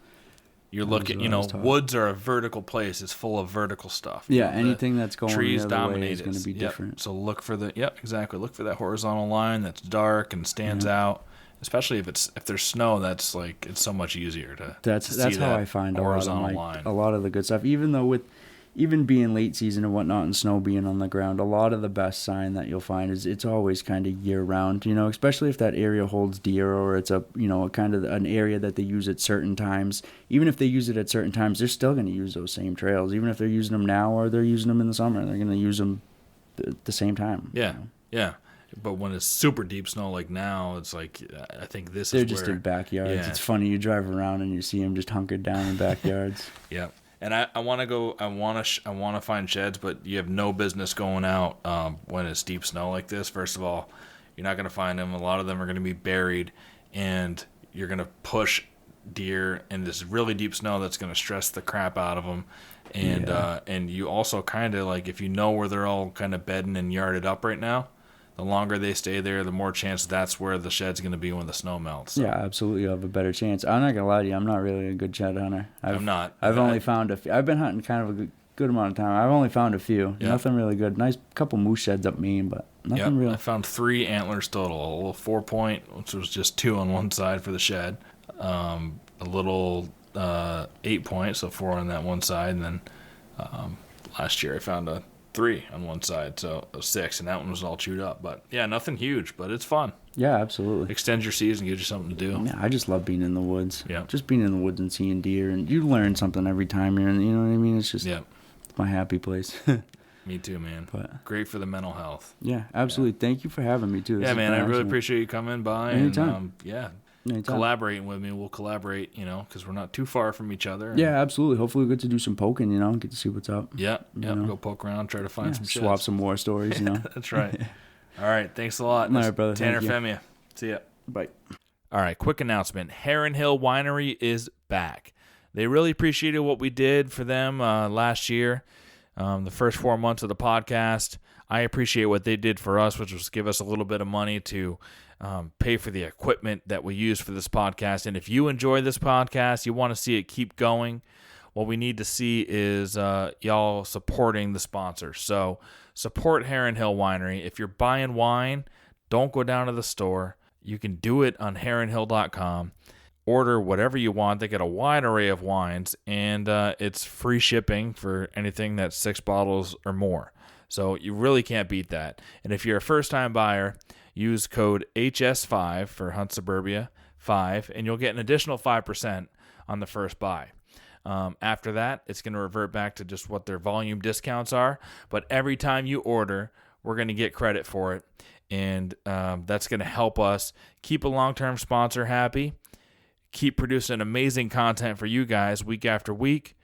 You're looking, woods are a vertical place. It's full of vertical stuff. Yeah, anything that's going trees the other way dominate is going to be different. So look for exactly. Look for that horizontal line that's dark and stands out. Especially if there's snow, that's like it's so much easier to. That's see how I find a lot of the good stuff. Even being late season and whatnot, and snow being on the ground, a lot of the best sign that you'll find is it's always kind of year round. Especially if that area holds deer, or it's a kind of an area that they use at certain times. Even if they use it at certain times, they're still going to use those same trails. Even if they're using them now or they're using them in the summer, they're going to use them the same time. Yeah, yeah. But when it's super deep snow like now, it's like I think they're just in backyards. Yeah. It's funny, you drive around and you see them just hunkered down in backyards. Yeah. And I want to go. I want to find sheds, but you have no business going out when it's deep snow like this. First of all, you're not going to find them. A lot of them are going to be buried, and you're going to push deer in this really deep snow that's going to stress the crap out of them. And and you also kind of like if you know where they're all kind of bedding and yarded up right now. The longer they stay there, the more chance that's where the shed's going to be when the snow melts. So. Yeah, absolutely. You'll have a better chance. I'm not going to lie to you. I'm not really a good shed hunter. I'm not. I've only found a few. I've been hunting kind of a good amount of time. I've only found a few. Yeah. Nothing really good. Nice couple moose sheds up Maine, but nothing real. I found 3 antlers total. A little 4-point, which was just 2 on one side for the shed. A little 8-point, so 4 on that one side. And then last year I found a 3 on one side, so 6, and that one was all chewed up. But yeah, nothing huge, but it's fun. Yeah, absolutely. Extends your season, gives you something to do. Yeah, I just love being in the woods. Yeah, just being in the woods and seeing deer, and you learn something every time you're in. You know what I mean? It's just my happy place. Me too, man. But great for the mental health. Yeah, absolutely. Yeah. Thank you for having me too. Yeah, man, I really appreciate you coming by. Anytime. And collaborating with me. We'll collaborate, because we're not too far from each other. Yeah, absolutely. Hopefully we get to do some poking, get to see what's up. Yeah, go poke around, try to find some shit. Swap some war stories, That's right. All right, thanks a lot. All right, brother. Tanner Femia. See ya. Bye. All right, quick announcement. Heron Hill Winery is back. They really appreciated what we did for them last year, the first 4 months of the podcast. I appreciate what they did for us, which was give us a little bit of money to pay for the equipment that we use for this podcast. And if you enjoy this podcast, you want to see it keep going, what we need to see is y'all supporting the sponsors. So support Heron Hill Winery. If you're buying wine, don't go down to the store. You can do it on heronhill.com. Order whatever you want. They get a wide array of wines, and it's free shipping for anything that's 6 bottles or more. So you really can't beat that. And if you're a first-time buyer, use code HS5 for Hunt Suburbia 5, and you'll get an additional 5% on the first buy. After that, it's going to revert back to just what their volume discounts are. But every time you order, we're going to get credit for it. And that's going to help us keep a long-term sponsor happy, keep producing amazing content for you guys week after week.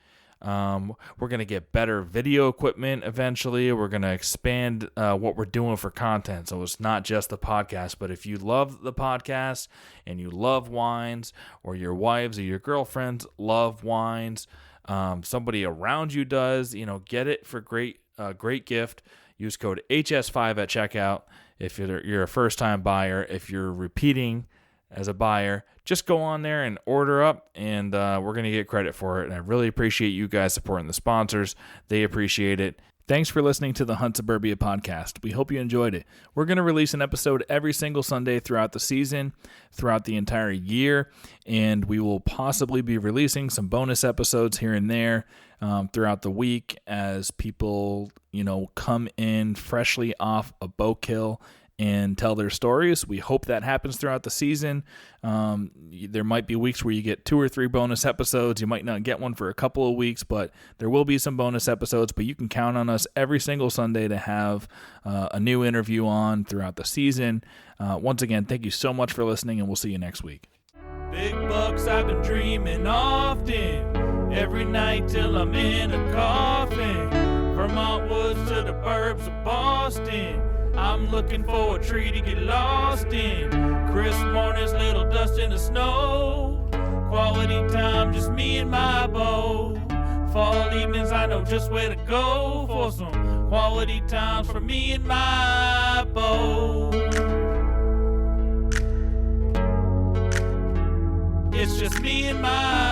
We're going to get better video equipment eventually. We're going to expand what we're doing for content. So it's not just the podcast, but if you love the podcast and you love wines, or your wives or your girlfriends love wines, somebody around you does, get it for great gift. Use code HS5 at checkout if you're a first-time buyer. If you're repeating as a buyer, just go on there and order up, and we're going to get credit for it. And I really appreciate you guys supporting the sponsors. They appreciate it. Thanks for listening to the Hunt Suburbia podcast. We hope you enjoyed it. We're going to release an episode every single Sunday throughout the season, throughout the entire year, and we will possibly be releasing some bonus episodes here and there throughout the week as people, come in freshly off a bow kill and tell their stories. We hope that happens throughout the season. There might be weeks where you get 2 or 3 bonus episodes. You might not get one for a couple of weeks, but there will be some bonus episodes. But you can count on us every single Sunday to have a new interview on throughout the season. Once again, thank you so much for listening, and we'll see you next week. Big bucks I've been dreaming often, every night till I'm in a coffin. Vermont woods to the burbs of Boston, I'm looking for a tree to get lost in. Crisp mornings, little dust in the snow. Quality time, just me and my bow. Fall evenings, I know just where to go for some quality times for me and my bow. It's just me and my